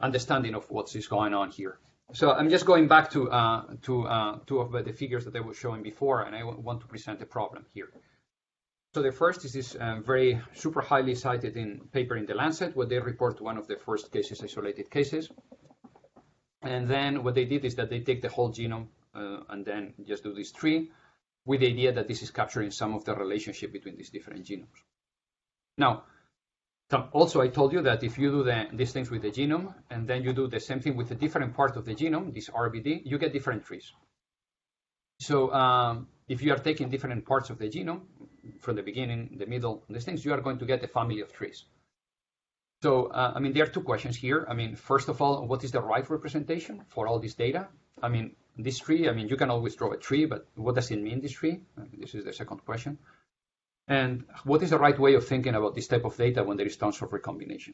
understanding of what is going on here. So I'm just going back to two of the figures that I was showing before, and I want to present a problem here. So the first is this very super highly cited in paper in The Lancet, where they report one of the first cases, isolated cases. And then what they did is that they take the whole genome and then just do this tree with the idea that this is capturing some of the relationship between these different genomes. Now, also I told you that if you do these things with the genome and then you do the same thing with a different part of the genome, this RBD, you get different trees. So if you are taking different parts of the genome from the beginning, the middle, these things, you are going to get a family of trees. So, I mean, there are two questions here. I mean, first of all, what is the right representation for all this data? I mean, this tree, I mean, you can always draw a tree, but what does it mean, this tree? This is the second question. And what is the right way of thinking about this type of data when there is tons of recombination?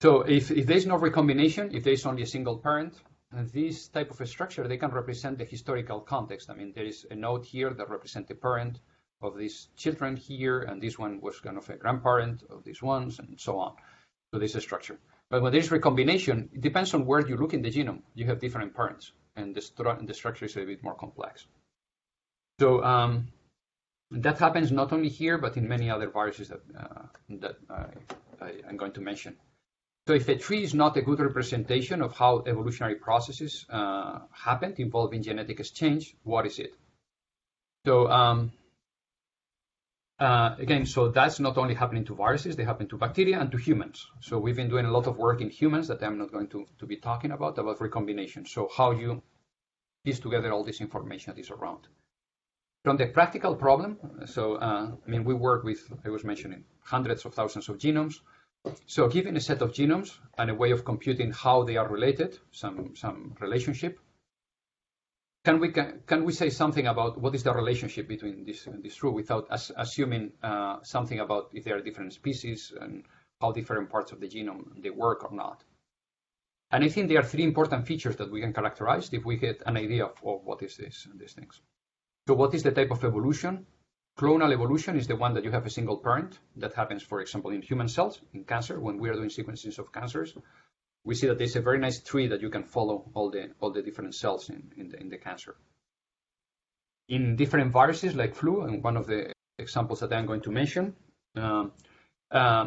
So if there is no recombination, if there is only a single parent, this type of a structure, they can represent the historical context. I mean, there is a node here that represents the parent of these children here, and this one was kind of a grandparent of these ones, and so on. So this is a structure. But when there is recombination, it depends on where you look in the genome. You have different parents, and the structure is a bit more complex. So that happens not only here, but in many other viruses that I'm going to mention. So if a tree is not a good representation of how evolutionary processes happened involving genetic exchange, what is it? So again, so that's not only happening to viruses, they happen to bacteria and to humans. So we've been doing a lot of work in humans that I'm not going to be talking about recombination. So how you piece together all this information that is around. From the practical problem, so I mean, we work with, I was mentioning, hundreds of thousands of genomes. So given a set of genomes and a way of computing how they are related, some relationship, can we say something about what is the relationship between this two without assuming something about if there are different species and how different parts of the genome they work or not? And I think there are three important features that we can characterize if we get an idea of what is these things. So what is the type of evolution? Clonal evolution is the one that you have a single parent. That happens, for example, in human cells, in cancer. When we are doing sequences of cancers, we see that there's a very nice tree that you can follow all the different cells in the cancer. In different viruses like flu, and one of the examples that I'm going to mention,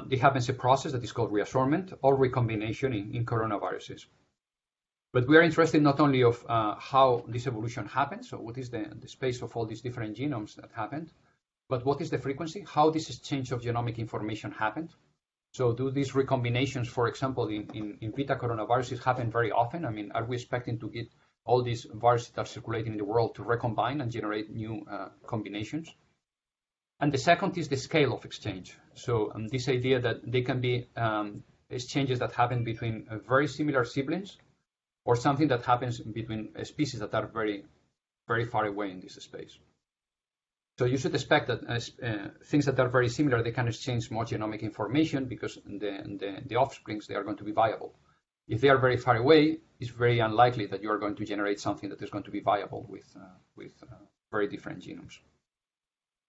it happens a process that is called reassortment or recombination in coronaviruses. But we are interested not only of how this evolution happens, so what is the space of all these different genomes that happened, but what is the frequency, how this exchange of genomic information happened. So do these recombinations, for example, in Vita Coronaviruses happen very often? I mean, are we expecting to get all these viruses that are circulating in the world to recombine and generate new combinations? And the second is the scale of exchange. So this idea that they can be exchanges that happen between very similar siblings, or something that happens between species that are very, very far away in this space. So you should expect that things that are very similar, they can exchange more genomic information because the offsprings, they are going to be viable. If they are very far away, it's very unlikely that you are going to generate something that is going to be viable with very different genomes.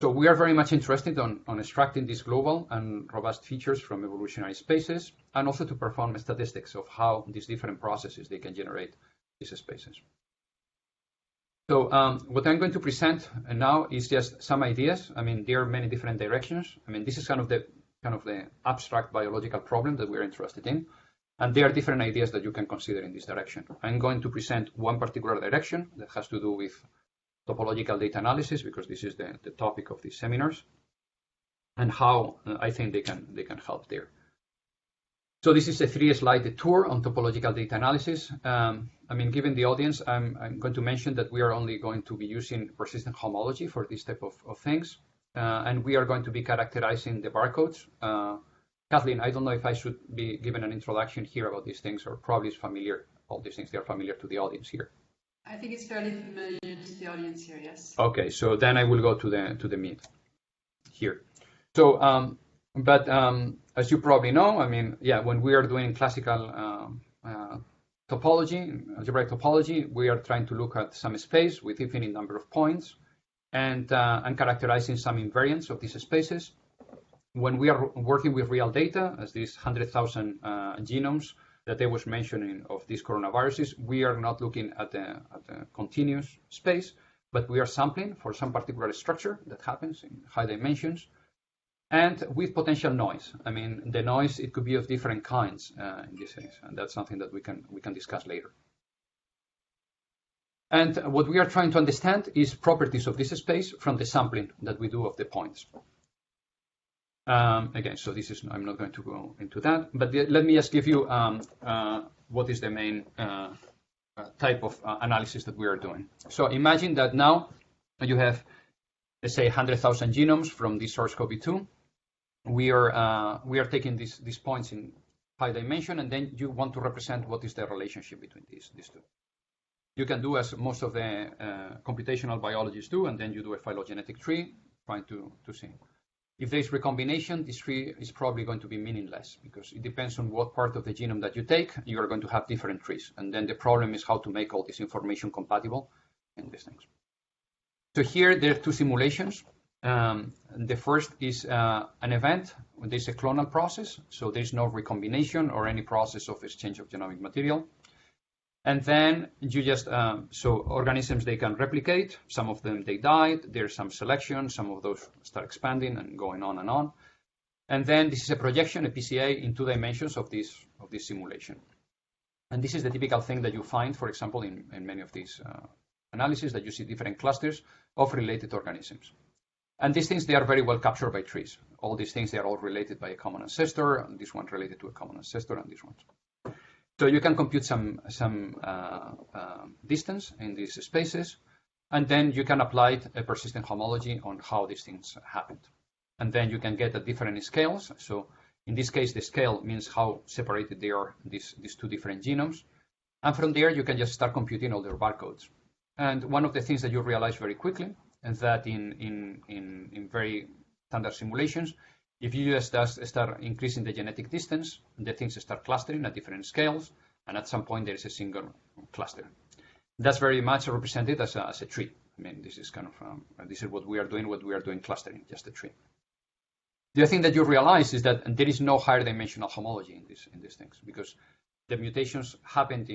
So we are very much interested on extracting these global and robust features from evolutionary spaces, and also to perform statistics of how these different processes, they can generate these spaces. So what I'm going to present now is just some ideas. I mean, there are many different directions. I mean, this is kind of the abstract biological problem that we're interested in. And there are different ideas that you can consider in this direction. I'm going to present one particular direction that has to do with topological data analysis, because this is the topic of these seminars, and how I think they can help there. So this is a 3-slide tour on topological data analysis. I mean, given the audience, I'm going to mention that we are only going to be using persistent homology for this type of things, and we are going to be characterizing the barcodes. Kathleen, I don't know if I should be given an introduction here about these things, or probably it's familiar. All these things, they are familiar to the audience here.
I think it's fairly familiar to the audience here, yes.
Okay, so then I will go to the meat here. So, as you probably know, I mean, yeah, when we are doing classical topology, algebraic topology, we are trying to look at some space with infinite number of points and characterizing some invariants of these spaces. When we are working with real data, as these 100,000 genomes that I was mentioning of these coronaviruses, we are not looking at a continuous space, but we are sampling for some particular structure that happens in high dimensions, and with potential noise. I mean, the noise, it could be of different kinds in this case, and that's something that we can discuss later. And what we are trying to understand is properties of this space from the sampling that we do of the points. Again, so this is, I'm not going to go into that, but let me just give you what is the main type of analysis that we are doing. So imagine that now you have, let's say, 100,000 genomes from this SARS-CoV-2. We are taking these points in high dimension, and then you want to represent what is the relationship between these two. You can do as most of the computational biologists do, and then you do a phylogenetic tree, trying to see. If there's recombination, this tree is probably going to be meaningless, because it depends on what part of the genome that you take. You are going to have different trees. And then the problem is how to make all this information compatible in these things. So here there are two simulations. The first is an event when there's a clonal process. So there's no recombination or any process of exchange of genomic material. And then you just, so organisms, they can replicate. Some of them, they died. There's some selection. Some of those start expanding and going on and on. And then this is a projection, a PCA, in 2 dimensions of this simulation. And this is the typical thing that you find, for example, in many of these analyses, that you see different clusters of related organisms. And these things, they are very well captured by trees. All these things, they are all related by a common ancestor, and this one related to a common ancestor, and this one. So you can compute some distance in these spaces, and then you can apply a persistent homology on how these things happened. And then you can get at different scales. So in this case, the scale means how separated they are, these 2 different genomes. And from there, you can just start computing all their barcodes. And one of the things that you realize very quickly is that in very standard simulations, if you just start increasing the genetic distance, the things start clustering at different scales, and at some point there is a single cluster. That's very much represented as a tree. I mean, this is kind of this is what we are doing clustering, just a tree. The other thing that you realize is that there is no higher dimensional homology in these things, because the mutations happened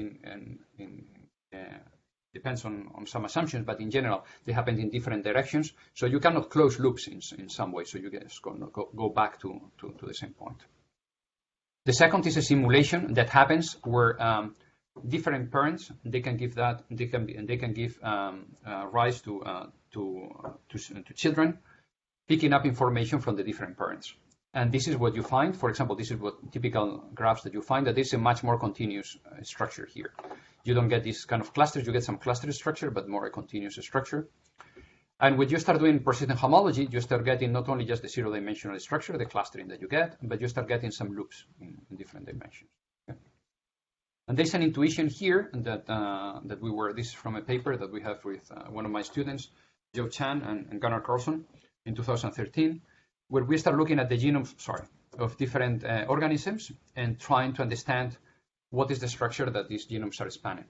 depends on some assumptions, but in general they happened in different directions. So you cannot close loops in some way. So you just go back to the same point. The second is a simulation that happens where different parents they can give rise to children picking up information from the different parents. And this is what you find. For example, this is what typical graphs that you find, that there's a much more continuous structure here. You don't get these kind of clusters. You get some cluster structure, but more a continuous structure. And when you start doing persistent homology, you start getting not only just the zero-dimensional structure, the clustering that you get, but you start getting some loops in different dimensions. Okay? And there's an intuition here that this is from a paper that we have with one of my students, Joe Chan and Gunnar Carlson, in 2013, where we start looking at the genomes, of different organisms and trying to understand what is the structure that these genomes are spanning.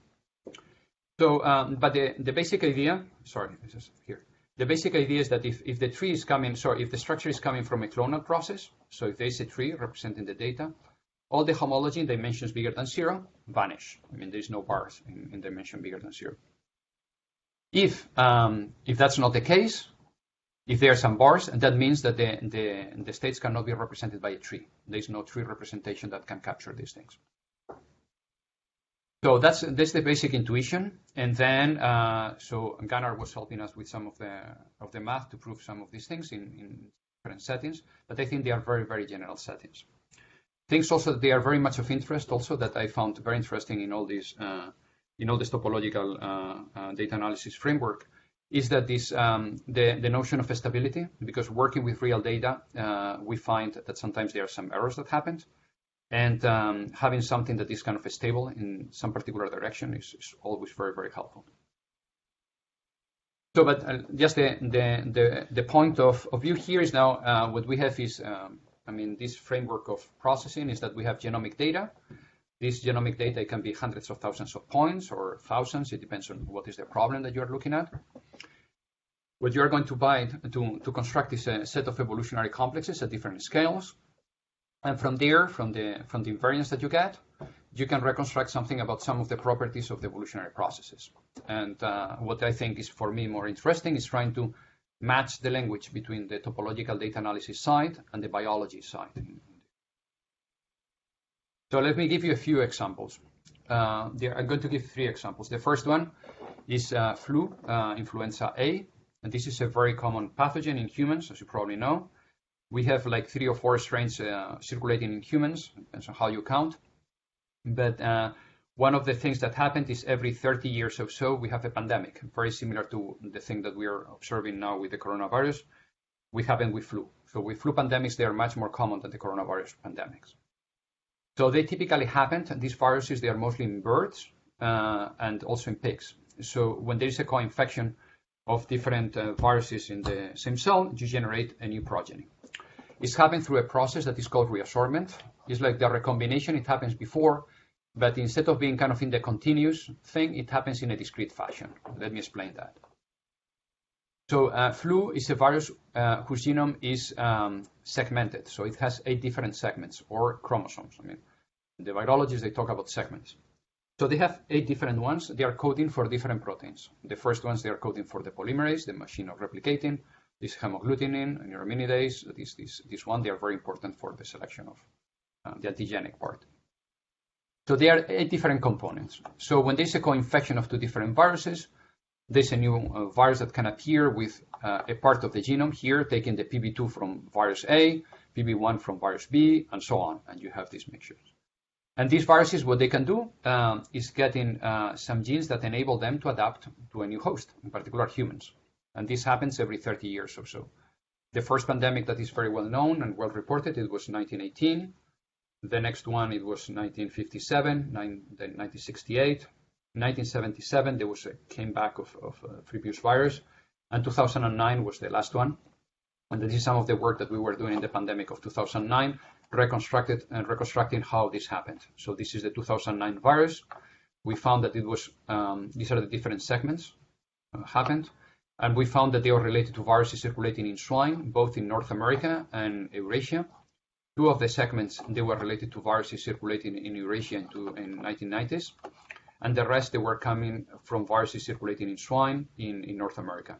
So, but the basic idea, this is here. The basic idea is that if the tree is coming, if the structure is coming from a clonal process, so if there is a tree representing the data, all the homology in dimensions bigger than 0 vanish. I mean, there is no bars in dimension bigger than 0. If that's not the case, if there are some bars, and that means that the states cannot be represented by a tree. There is no tree representation that can capture these things. So that's the basic intuition, and then so Gunnar was helping us with some of the math to prove some of these things in different settings, but I think they are very, very general settings. Things also that they are very much of interest also that I found very interesting in all this topological data analysis framework is that this the notion of stability, because working with real data, we find that sometimes there are some errors that happen. And having something that is kind of stable in some particular direction is always very, very helpful. So, but just the point of view here is now what we have is, this framework of processing is that we have genomic data. This genomic data can be hundreds of thousands of points or thousands. It depends on what is the problem that you are looking at. What you are going to buy to construct is a set of evolutionary complexes at different scales. And from there, from the invariance that you get, you can reconstruct something about some of the properties of the evolutionary processes. And what I think is, for me, more interesting is trying to match the language between the topological data analysis side and the biology side. So let me give you a few examples. I'm going to give 3 examples. The first one is flu, influenza A. And this is a very common pathogen in humans, as you probably know. We have like 3 or 4 strains circulating in humans, depends on how you count. But one of the things that happened is every 30 years or so, we have a pandemic, very similar to the thing that we are observing now with the coronavirus. We happen with flu. So with flu pandemics, they are much more common than the coronavirus pandemics. So they typically happen, and these viruses, they are mostly in birds and also in pigs. So when there is a co-infection of different viruses in the same cell, you generate a new progeny. It's happened through a process that is called reassortment. It's like the recombination, it happens before, but instead of being kind of in the continuous thing, it happens in a discrete fashion. Let me explain that. So flu is a virus whose genome is segmented. So it has 8 different segments or chromosomes. The virologists, they talk about segments. So they have 8 different ones. They are coding for different proteins. The first ones, they are coding for the polymerase, the machine of replicating. This hemagglutinin and neuraminidase, this one, they are very important for the selection of the antigenic part. So there are 8 different components. So when there's a co-infection of 2 different viruses, there's a new virus that can appear with a part of the genome here, taking the PB2 from virus A, PB1 from virus B, and so on, and you have these mixtures. And these viruses, what they can do is getting some genes that enable them to adapt to a new host, in particular humans. And this happens every 30 years or so. The first pandemic that is very well known and well reported, it was 1918. The next one, it was 1957, then 1968. 1977, there was a comeback of previous virus. And 2009 was the last one. And this is some of the work that we were doing in the pandemic of 2009. reconstructing how this happened. So this is the 2009 virus. We found that it was, these are the different segments happened. And we found that they are related to viruses circulating in swine, both in North America and Eurasia. 2 of the segments, they were related to viruses circulating in Eurasia in 1990s. And the rest, they were coming from viruses circulating in swine in North America.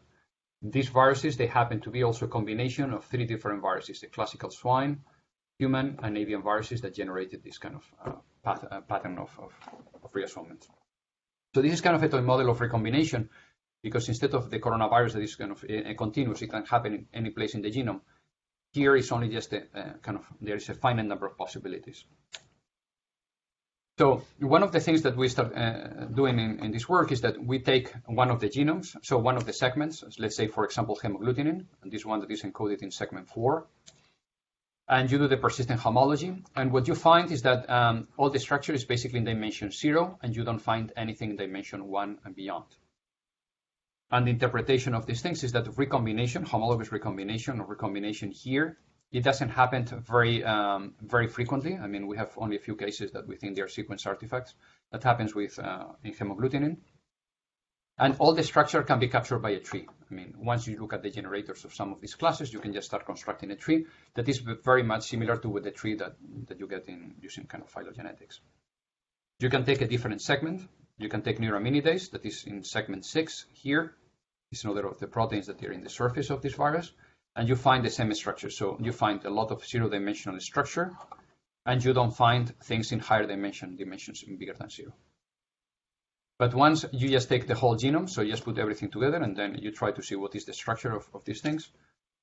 These viruses, they happen to be also a combination of 3 different viruses, the classical swine, human, and avian viruses that generated this kind of pattern of reassortment. So this is kind of a toy model of recombination, because instead of the coronavirus that is kind of a continuous, it can happen in any place in the genome. Here is only just there is a finite number of possibilities. So one of the things that we start doing in this work is that we take one of the genomes, so one of the segments, let's say, for example, hemagglutinin, and this one that is encoded in segment 4, and you do the persistent homology. And what you find is that all the structure is basically in dimension 0, and you don't find anything in dimension 1 and beyond. And the interpretation of these things is that recombination, homologous recombination or recombination here, it doesn't happen very frequently. I mean, we have only a few cases that we think they are sequence artifacts. That happens with in hemagglutinin. And all the structure can be captured by a tree. I mean, once you look at the generators of some of these classes, you can just start constructing a tree that is very much similar to the tree that you get in using kind of phylogenetics. You can take a different segment. You can take neuraminidase, that is in segment 6 here. It's another of the proteins that are in the surface of this virus. And you find the same structure. So you find a lot of 0-dimensional structure, and you don't find things in higher dimensions bigger than 0. But once you just take the whole genome, so you just put everything together, and then you try to see what is the structure of these things,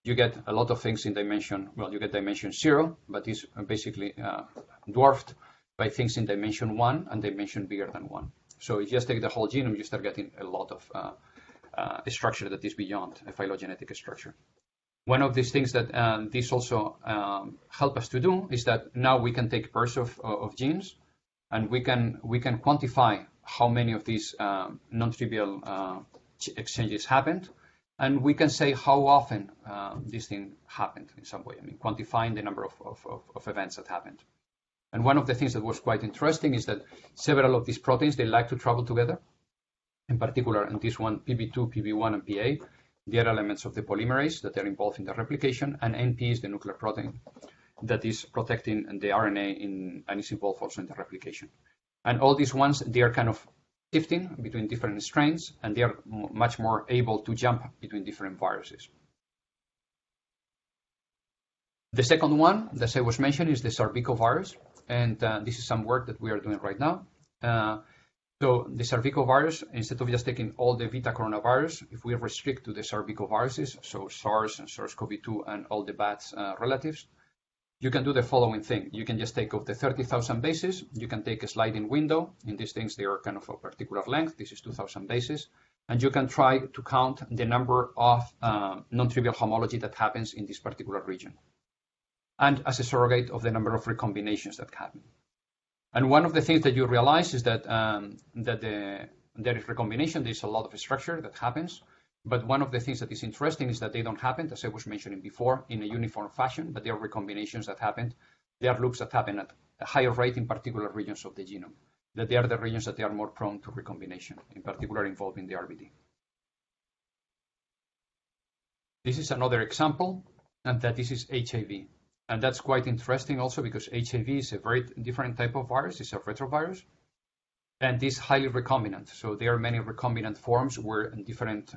you get a lot of things in dimension, well, you get dimension 0, but it's basically dwarfed by things in dimension 1 and dimension bigger than 1. So if you just take the whole genome, you start getting a lot of a structure that is beyond a phylogenetic structure. One of these things that this also help us to do is that now we can take pairs of genes, and we can quantify how many of these non-trivial exchanges happened, and we can say how often this thing happened in some way. I mean, quantifying the number of events that happened. And one of the things that was quite interesting is that several of these proteins, they like to travel together. In particular, in this one, PB2, PB1, and PA, they are elements of the polymerase that are involved in the replication, and NP is the nuclear protein that is protecting the RNA and is involved also in the replication. And all these ones, they are kind of shifting between different strains, and they are much more able to jump between different viruses. The second one, as I was mentioning, is the Zarbical virus, and this is some work that we are doing right now. So the Zarbical virus, instead of just taking all the Vita Coronavirus, if we restrict to the Zarbical viruses, so SARS and SARS-CoV-2 and all the bats relatives, you can do the following thing. You can just take off the 30,000 bases. You can take a sliding window. In these things, they are kind of a particular length. This is 2,000 bases. And you can try to count the number of non-trivial homology that happens in this particular region, and as a surrogate of the number of recombinations that happen. And one of the things that you realize is that there is recombination. There's a lot of structure that happens. But one of the things that is interesting is that they don't happen, as I was mentioning before, in a uniform fashion, but there are recombinations that happen. There are loops that happen at a higher rate in particular regions of the genome, that they are the regions that they are more prone to recombination, in particular involving the RBD. This is another example, and that this is HIV. And that's quite interesting also because HIV is a very different type of virus. It's a retrovirus. And it's highly recombinant. So there are many recombinant forms where different,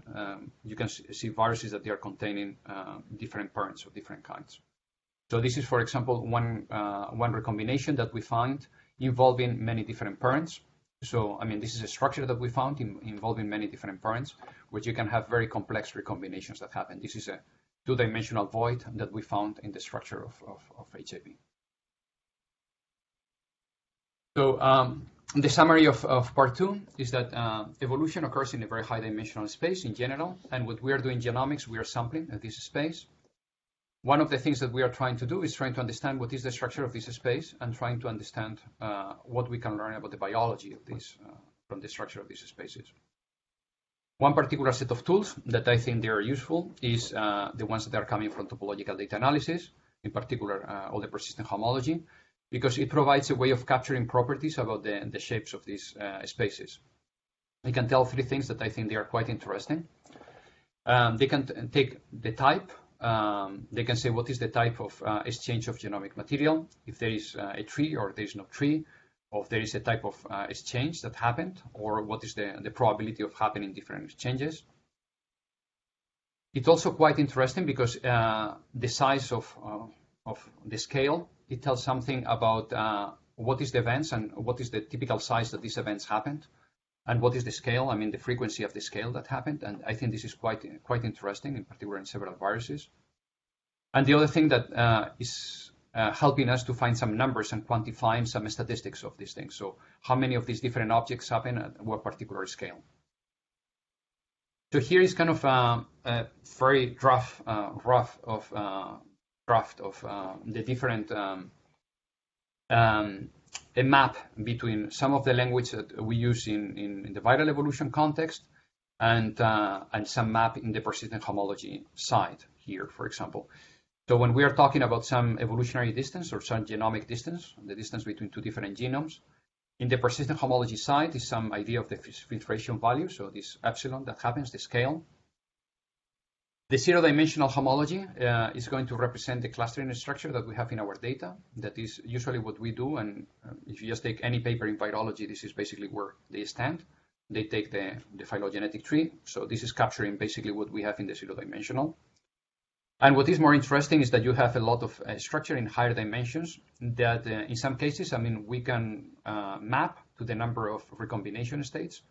you can see viruses that they are containing different parents of different kinds. So this is, for example, one recombination that we find involving many different parents. So, I mean, this is a structure that we found involving many different parents, which you can have very complex recombinations that happen. This is a two-dimensional void that we found in the structure of HIV. So, the summary of part 2 is that evolution occurs in a very high dimensional space in general, and what we are doing in genomics, we are sampling at this space. One of the things that we are trying to do is trying to understand what is the structure of this space and trying to understand what we can learn about the biology of this from the structure of these spaces. One particular set of tools that I think they are useful is the ones that are coming from topological data analysis. in particular all the persistent homology, because it provides a way of capturing properties about the shapes of these spaces. I can tell three things that I think they are quite interesting. They can take the type. They can say what is the type of exchange of genomic material, if there is a tree or there is no tree, or if there is a type of exchange that happened, or what is the probability of happening different exchanges. It's also quite interesting because the size of the scale, it tells something about what is the events and what is the typical size that these events happened, and what is the scale, I mean the frequency of the scale that happened. And I think this is quite interesting, in particular in several viruses. And the other thing that is helping us to find some numbers and quantifying some statistics of these things. So how many of these different objects happen at what particular scale. So here is kind of a very draft of the different a map between some of the language that we use in the viral evolution context and some map in the persistent homology side here, for example. So when we are talking about some evolutionary distance or some genomic distance, the distance between two different genomes, in the persistent homology side is some idea of the filtration value, so this epsilon that happens, the scale. The zero-dimensional homology is going to represent the clustering structure that we have in our data. That is usually what we do, and if you just take any paper in virology, this is basically where they stand. They take the phylogenetic tree, so this is capturing basically what we have in the zero-dimensional. And what is more interesting is that you have a lot of structure in higher dimensions that in some cases, I mean, we can map to the number of recombination states.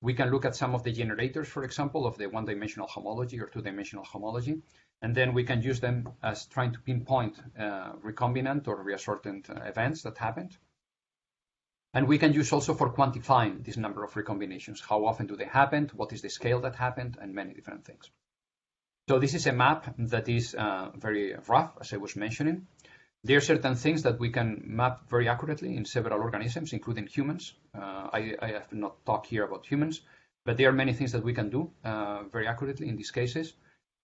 We can look at some of the generators, for example, of the one-dimensional homology or two-dimensional homology, and then we can use them as trying to pinpoint recombinant or reassortant events that happened. And we can use also for quantifying this number of recombinations. How often do they happen? What is the scale that happened? And many different things. So this is a map that is very rough, as I was mentioning. There are certain things that we can map very accurately in several organisms, including humans. I have not talked here about humans, but there are many things that we can do very accurately in these cases.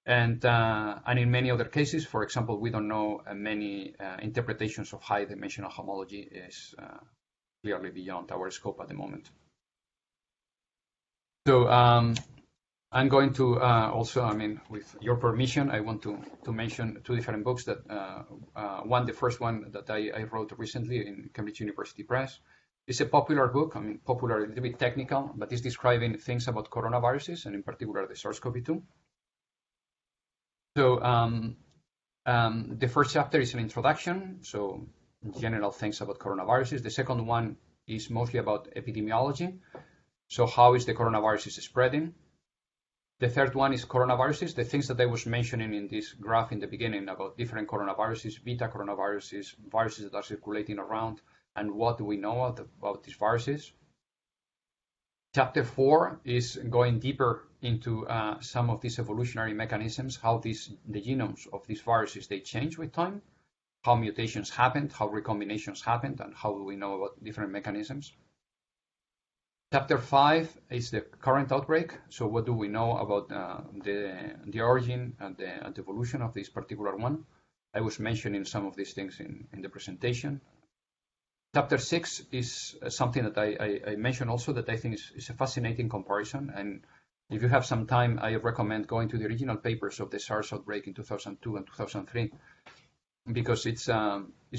And in many other cases, for example, we don't know many interpretations of high-dimensional homology is clearly beyond our scope at the moment. So I'm going to also, I mean, with your permission, I want to mention two different books that, the first one that I wrote recently in Cambridge University Press. It's a popular book, I mean, popular, a little bit technical, but it's describing things about coronaviruses and in particular the SARS-CoV-2. So the first chapter is an introduction, so general things about coronaviruses. The second one is mostly about epidemiology. So how is the coronavirus spreading? The third one is coronaviruses, the things that I was mentioning in this graph in the beginning about different coronaviruses, Vita Coronaviruses, viruses that are circulating around, and what do we know about these viruses. Chapter 4 is going deeper into some of these evolutionary mechanisms, how the genomes of these viruses, they change with time, how mutations happened, how recombinations happened, and how do we know about different mechanisms. Chapter 5 is the current outbreak. So what do we know about the origin and the evolution of this particular one? I was mentioning some of these things in the presentation. Chapter 6 is something that I mentioned also that I think is a fascinating comparison. And if you have some time, I recommend going to the original papers of the SARS outbreak in 2002 and 2003. Because it's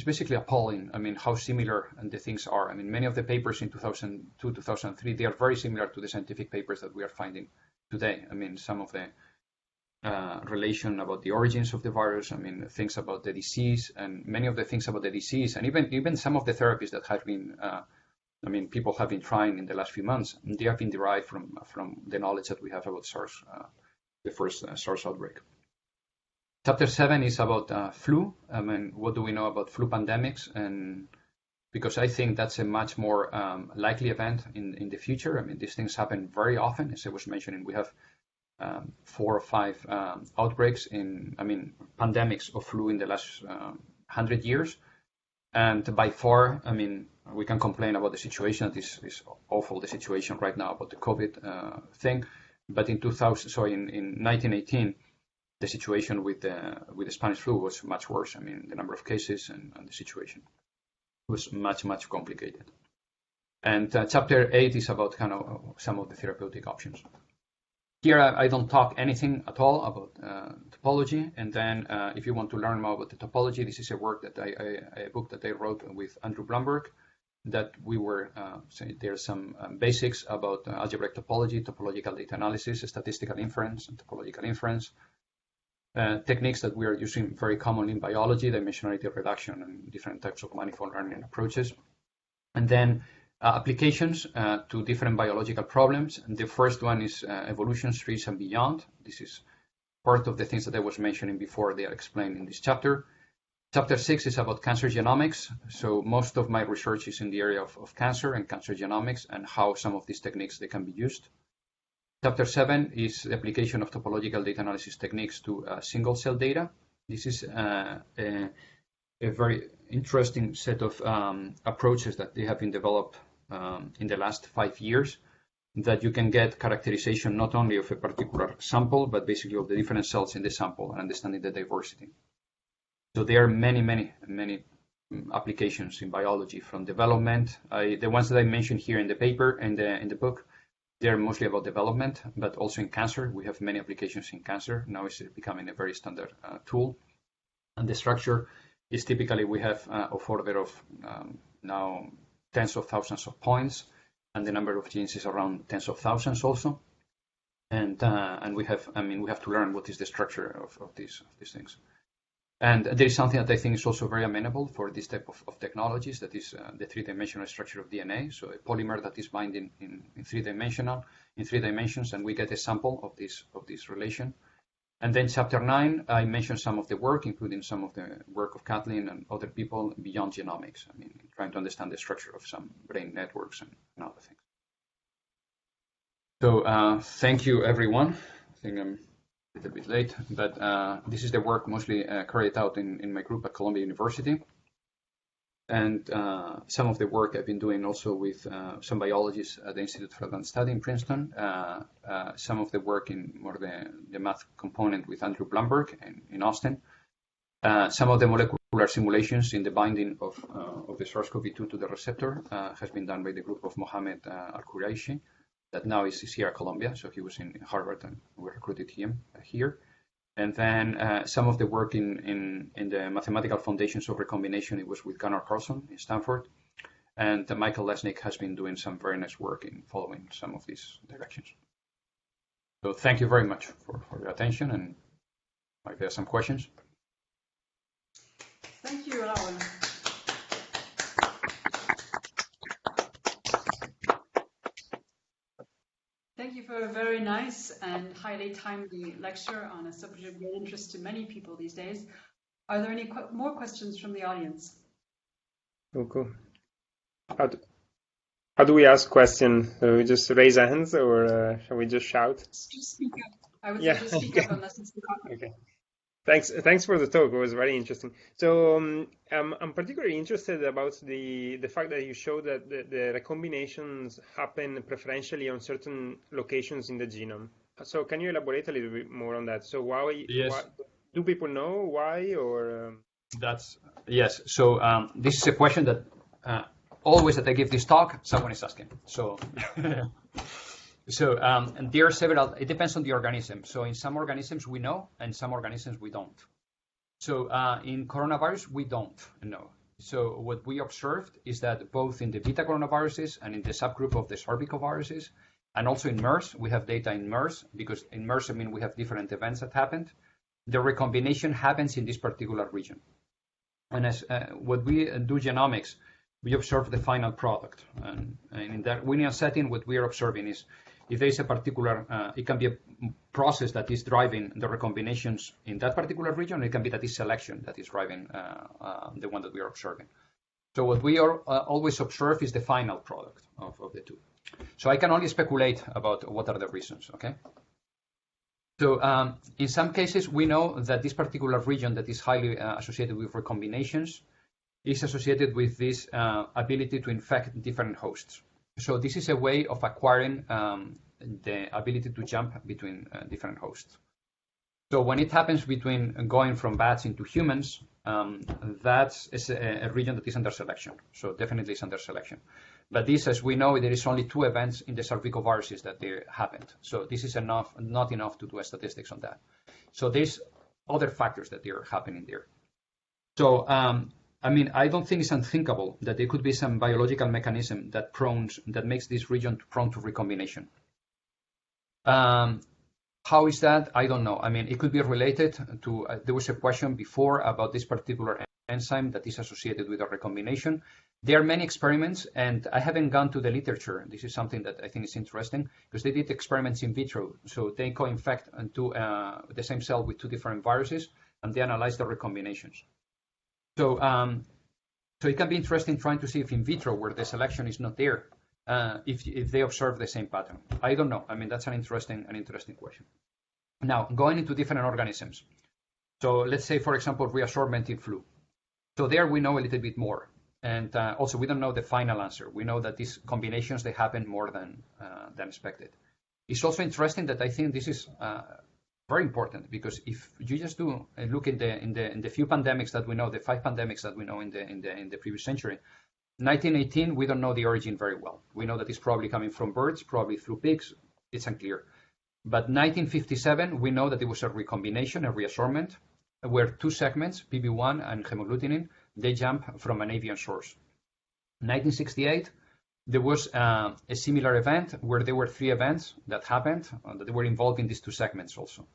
basically appalling. I mean, how similar the things are. I mean, many of the papers in 2002, 2003, they are very similar to the scientific papers that we are finding today. I mean, some of the relation about the origins of the virus. I mean, things about the disease, and many of the things about the disease, and even some of the therapies that have been, people have been trying in the last few months. They have been derived from the knowledge that we have about SARS, the first SARS outbreak. Chapter 7 is about flu. I mean, what do we know about flu pandemics? And because I think that's a much more likely event in the future. I mean, these things happen very often. As I was mentioning, we have 4 or 5 outbreaks pandemics of flu in the last 100 years. And by far, I mean, we can complain about the situation. This is awful, the situation right now about the COVID thing. But in 1918, the situation with the Spanish flu was much worse. I mean, the number of cases and the situation was much complicated. And chapter 8 is about kind of some of the therapeutic options. Here I don't talk anything at all about topology. And then if you want to learn more about the topology, this is a work that a book that I wrote with Andrew Blumberg, that we were saying there's some basics about algebraic topology, topological data analysis, statistical inference, and topological inference. Techniques that we are using very commonly in biology, dimensionality reduction, and different types of manifold learning approaches. And then applications to different biological problems. And the first one is evolution, trees, and beyond. This is part of the things that I was mentioning before. They are explained in this chapter. Chapter 6 is about cancer genomics. So most of my research is in the area of cancer and cancer genomics and how some of these techniques they can be used. Chapter 7 is the application of topological data analysis techniques to single cell data. This is a very interesting set of approaches that they have been developed in the last 5 years, that you can get characterization not only of a particular sample, but basically of the different cells in the sample and understanding the diversity. So there are many applications in biology from development. The ones that I mentioned here in the paper and in the book, they're mostly about development, but also in cancer. We have many applications in cancer. Now it's becoming a very standard tool. And the structure is typically we have of order of now tens of thousands of points, and the number of genes is around tens of thousands also. And we have to learn what is the structure of these things. And there is something that I think is also very amenable for this type of technologies, that is the three-dimensional structure of DNA. So a polymer that is binding in three dimensions, and we get a sample of this relation. And then chapter 9, I mentioned some of the work, including some of the work of Kathleen and other people beyond genomics. I mean, trying to understand the structure of some brain networks and other things. So thank you, everyone. I think I'm a little bit late, but this is the work mostly carried out in my group at Columbia University. And some of the work I've been doing also with some biologists at the Institute for Advanced Study in Princeton. Some of the work in more the math component with Andrew Blumberg in Austin. Some of the molecular simulations in the binding of the SARS-CoV-2 to the receptor has been done by the group of Mohammed Al-Quraishi, that now is here at Columbia. So he was in Harvard and we recruited him here. And then some of the work in the mathematical foundations of recombination, it was with Gunnar Carlson in Stanford. And Michael Lesnick has been doing some very nice work in following some of these directions. So thank you very much for your attention, and if there are some questions.
Thank you, Raul. Thank you for a very nice and highly timely lecture on a subject of great interest to many people these days. Are there any more questions from the audience?
Oh, cool. How do we ask questions? So we just raise hands, or shall we just shout?
Just speak up. I would say just speak up unless it's the topic.
Okay. Thanks for the talk. It was very interesting. So I'm particularly interested about the fact that you showed that the recombinations happen preferentially on certain locations in the genome. So can you elaborate a little bit more on that? So why do people know why, or?
Yes. So this is a question that always that I give this talk, someone is asking. So. So and there are several, it depends on the organism. So in some organisms we know, and some organisms we don't. So in coronavirus, we don't know. So what we observed is that both in the Vita Coronaviruses and in the subgroup of the Zarbical viruses, and also in MERS, we have data in MERS, because in MERS, I mean, we have different events that happened. The recombination happens in this particular region. And as what we do genomics, we observe the final product. And in that Darwinian setting, what we are observing is if there is a particular, it can be a process that is driving the recombinations in that particular region, it can be that is selection that is driving the one that we are observing. So what we are always observe is the final product of the two. So I can only speculate about what are the reasons, okay? So in some cases, we know that this particular region that is highly associated with recombinations is associated with this ability to infect different hosts. So this is a way of acquiring the ability to jump between different hosts. So when it happens between going from bats into humans, that's a region that is under selection. So definitely it's under selection. But this, as we know, there is only 2 events in the Zarbical viruses that they happened. So this is not enough to do a statistics on that. So there's other factors that are happening there. So, I mean, I don't think it's unthinkable that there could be some biological mechanism that makes this region prone to recombination. How is that? I don't know. I mean, it could be related to, there was a question before about this particular enzyme that is associated with a recombination. There are many experiments, and I haven't gone to the literature. This is something that I think is interesting because they did experiments in vitro. So they co-infect into the same cell with 2 different viruses, and they analyze the recombinations. So, so it can be interesting trying to see if in vitro, where the selection is not there, if they observe the same pattern. I don't know. I mean, that's an interesting question. Now, going into different organisms. So let's say, for example, reassortment in flu. So there we know a little bit more. And also, we don't know the final answer. We know that these combinations, they happen more than expected. It's also interesting that I think this is very important, because if you just do look in the few pandemics that we know, the 5 pandemics that we know in the previous century, 1918, we don't know the origin very well. We know that it's probably coming from birds, probably through pigs. It's unclear. But 1957, we know that it was a recombination, a reassortment, where 2 segments, PB1 and hemagglutinin, they jump from an avian source. 1968, there was a similar event where there were 3 events that happened that were involved in these 2 segments also.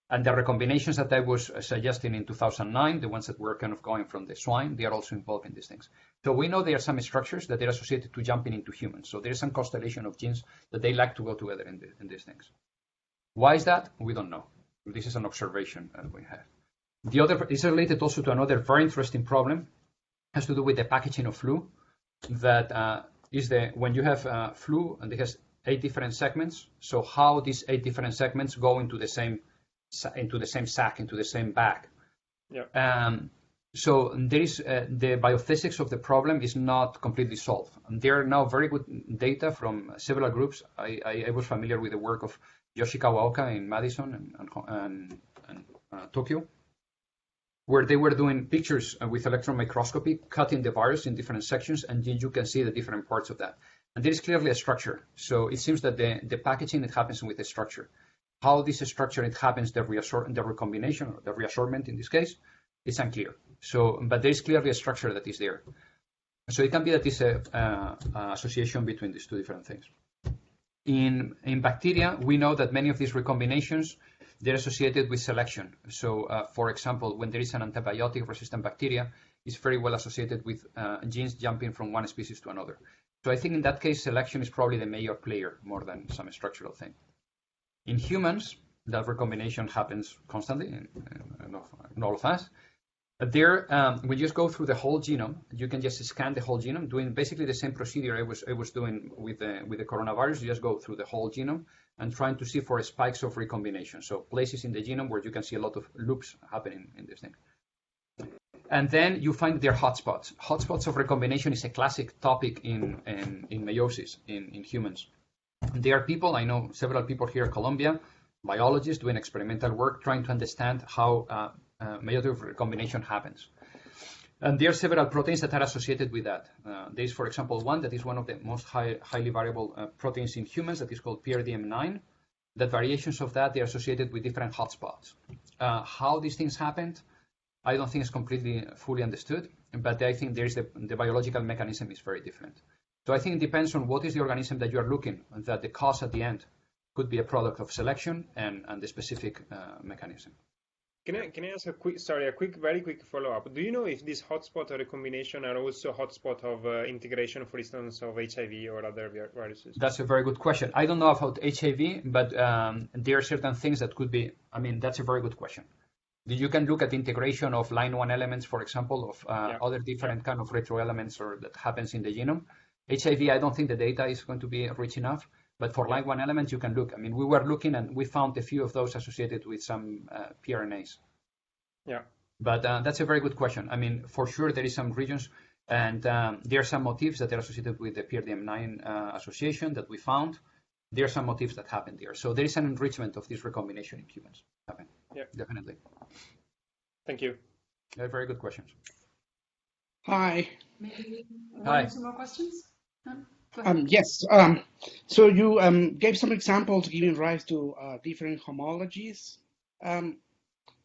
And the recombinations that I was suggesting in 2009, the ones that were kind of going from the swine, they are also involved in these things. So we know there are some structures that are associated to jumping into humans. So there is some constellation of genes that they like to go together in these things. Why is that? We don't know. This is an observation that we have. The other is related also to another very interesting problem, has to do with the packaging of flu. That is when you have flu and it has 8 different segments. So how these 8 different segments go into the same sack, into the same bag. Yeah. So there is the biophysics of the problem is not completely solved. And there are now very good data from several groups. I was familiar with the work of Yoshi Kawaoka in Madison and Tokyo, where they were doing pictures with electron microscopy, cutting the virus in different sections, and you can see the different parts of that. And there is clearly a structure. So it seems that the packaging, it happens with a structure. How this structure, it happens, the recombination, or the reassortment in this case, is unclear. So, but there is clearly a structure that is there. So it can be that it's a association between these 2 different things. In bacteria, we know that many of these recombinations, they're associated with selection. So, for example, when there is an antibiotic-resistant bacteria, it's very well associated with genes jumping from one species to another. So I think in that case, selection is probably the major player more than some structural thing. In humans, that recombination happens constantly in all of us. There, we just go through the whole genome. You can just scan the whole genome, doing basically the same procedure I was doing with the coronavirus. You just go through the whole genome and trying to see for spikes of recombination. So places in the genome where you can see a lot of loops happening in this thing. And then you find their hotspots. Hotspots of recombination is a classic topic in meiosis in humans. There are people, I know several people here in Colombia, biologists doing experimental work, trying to understand how meiotic recombination happens. And there are several proteins that are associated with that. There is, for example, one that is one of the most highly variable proteins in humans that is called PRDM9. That variations of that, they are associated with different hotspots. How these things happened, I don't think it's completely fully understood, but I think there is the biological mechanism is very different. So I think it depends on what is the organism that you are looking, and that the cause at the end could be a product of selection and the specific mechanism.
Can I ask very quick follow-up? Do you know if these hotspots or recombination are also hotspot of integration, for instance, of HIV or other viruses?
That's a very good question. I don't know about HIV, but there are certain things that could be. I mean, that's a very good question. You can look at integration of line 1 elements, for example, of other different kind of retro elements or that happens in the genome. HIV, I don't think the data is going to be rich enough, but for line 1 elements, you can look. I mean, we were looking and we found a few of those associated with some pRNAs.
Yeah.
But that's a very good question. I mean, for sure, there is some regions and there are some motifs that are associated with the PRDM9 association that we found. There are some motifs that happen there. So there is an enrichment of this recombination in humans.
Yeah.
Definitely.
Thank you.
Very good questions.
Hi.
Maybe
Hi.
one or two more questions? Go ahead.
Yes. So you gave some examples giving rise to different homologies. Do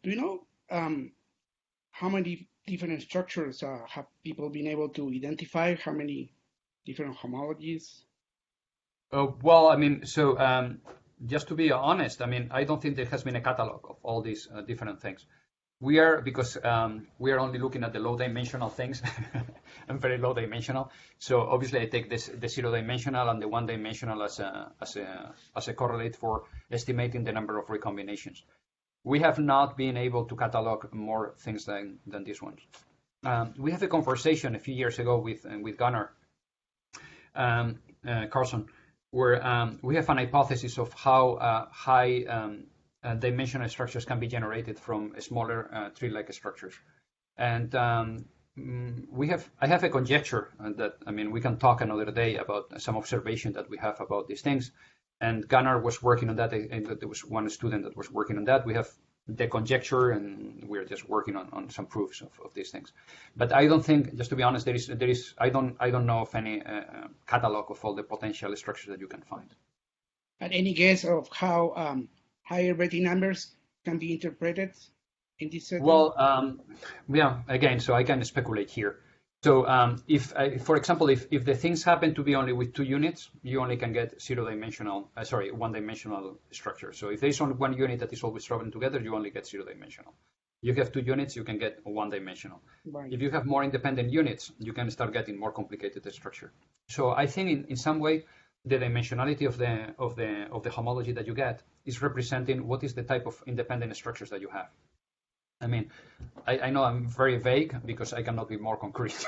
you know how many different structures have people been able to identify? How many different homologies?
Well, I mean, so just to be honest, I mean, I don't think there has been a catalog of all these different things. We are, because we are only looking at the low dimensional things and very low dimensional. So obviously I take the 0 dimensional and the 1 dimensional as a correlate for estimating the number of recombinations. We have not been able to catalog more things than these ones. We had a conversation a few years ago with Gunnar Carlson, where we have an hypothesis of how high dimensional structures can be generated from smaller tree-like structures. And I have a conjecture that, I mean, we can talk another day about some observation that we have about these things. And Gunnar was working on that, and there was one student that was working on that. We have the conjecture, and we're just working on some proofs of these things. But I don't think, just to be honest, I don't know of any catalog of all the potential structures that you can find.
But any guess of how higher rating numbers can be interpreted in this setting?
Well, yeah, again, so I can speculate here. So if, for example, if the things happen to be only with 2 units, you only can get 1-dimensional structure. So if there's only 1 unit that is always traveling together, you only get 0-dimensional. You have 2 units, you can get 1-dimensional.
Right.
If you have more independent units, you can start getting more complicated structure. So I think in some way, the dimensionality of the homology that you get is representing what is the type of independent structures that you have. I mean, I know I'm very vague because I cannot be more concrete.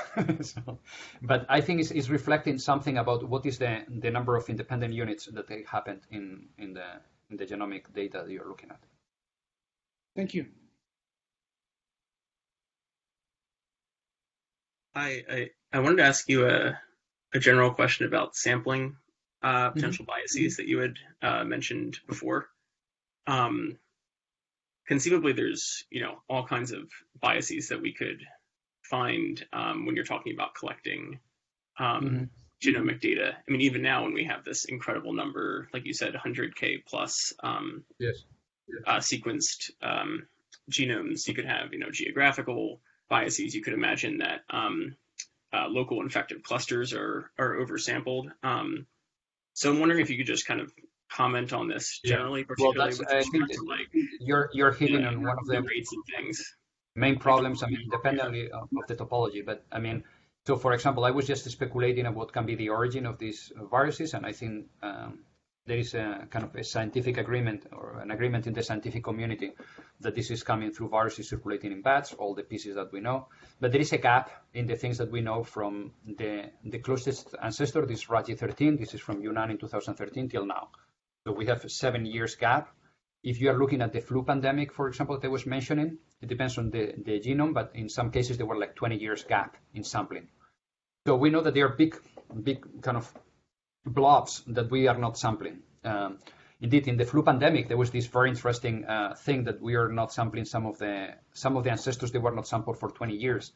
But I think it's reflecting something about what is the number of independent units that they happened in the genomic data that you're looking at.
Thank you.
I wanted to ask you a general question about sampling potential biases that you had mentioned before. Conceivably, there's all kinds of biases that we could find when you're talking about collecting genomic data. I mean, even now when we have this incredible number, like you said, 100K plus sequenced genomes, you could have geographical biases. You could imagine that local infective clusters are oversampled. So I'm wondering if you could just kind of comment on this generally, particularly with respect to
you're hitting on one of the
rates and things.
Main problems, I mean, independently of the topology. But I mean, so for example, I was just speculating about what can be the origin of these viruses, and I think there is a kind of a scientific agreement or an agreement in the scientific community that this is coming through viruses circulating in bats, all the pieces that we know. But there is a gap in the things that we know from the closest ancestor, this RAG13. This is from Yunnan in 2013 till now. So we have a 7 years gap. If you are looking at the flu pandemic, for example, that I was mentioning, it depends on the genome, but in some cases there were like 20 years gap in sampling. So we know that there are big kind of blobs that we are not sampling. Indeed, in the flu pandemic, there was this very interesting thing that we are not sampling some of the ancestors. They were not sampled for 20 years.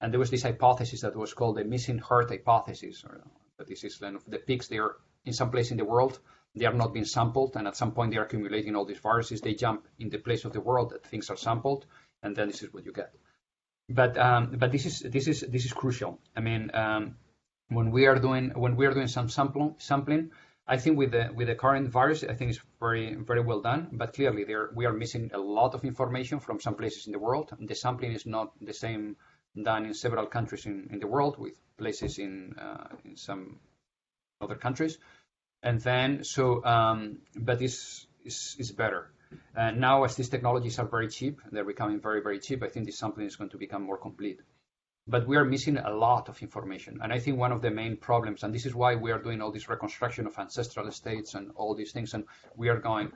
And there was this hypothesis that was called the missing herd hypothesis, or that this is kind of the pigs, they are in some place in the world, they are not being sampled, and at some point they are accumulating all these viruses. They jump in the place of the world that things are sampled, and then this is what you get. But this is crucial. I mean, when we are doing some sampling, I think with the current virus, I think it's very very well done. But clearly, we are missing a lot of information from some places in the world. The sampling is not the same done in several countries in the world, with places in some other countries. And then, but this is better. Now, as these technologies are very cheap, they're becoming very, very cheap, I think this sampling is going to become more complete. But we are missing a lot of information. And I think one of the main problems, and this is why we are doing all this reconstruction of ancestral states and all these things, and we are going,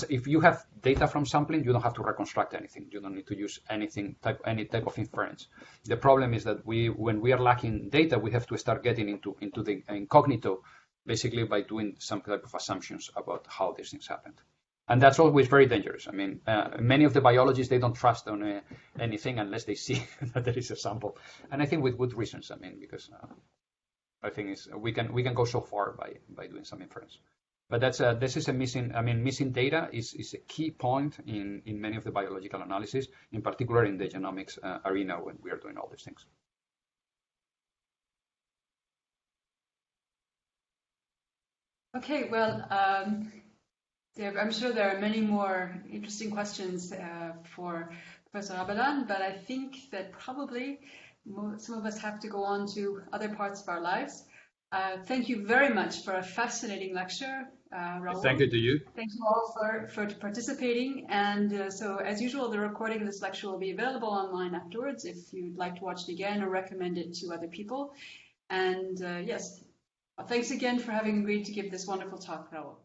if you have data from sampling, you don't have to reconstruct anything. You don't need to use any type of inference. The problem is that when we are lacking data, we have to start getting into the incognito, basically by doing some type of assumptions about how these things happened. And that's always very dangerous. I mean, many of the biologists, they don't trust on anything unless they see that there is a sample. And I think with good reasons. I mean, because I think we can go so far by doing some inference. But this is a missing data is a key point in many of the biological analysis, in particular in the genomics arena when we are doing all these things.
Okay, well, I'm sure there are many more interesting questions for Professor Rabadan, but I think that probably some of us have to go on to other parts of our lives. Thank you very much for a fascinating lecture, Raul.
Thank you to you.
Thank you all for participating. And so, as usual, the recording of this lecture will be available online afterwards if you'd like to watch it again or recommend it to other people. And yes, thanks again for having agreed to give this wonderful talk, Raul.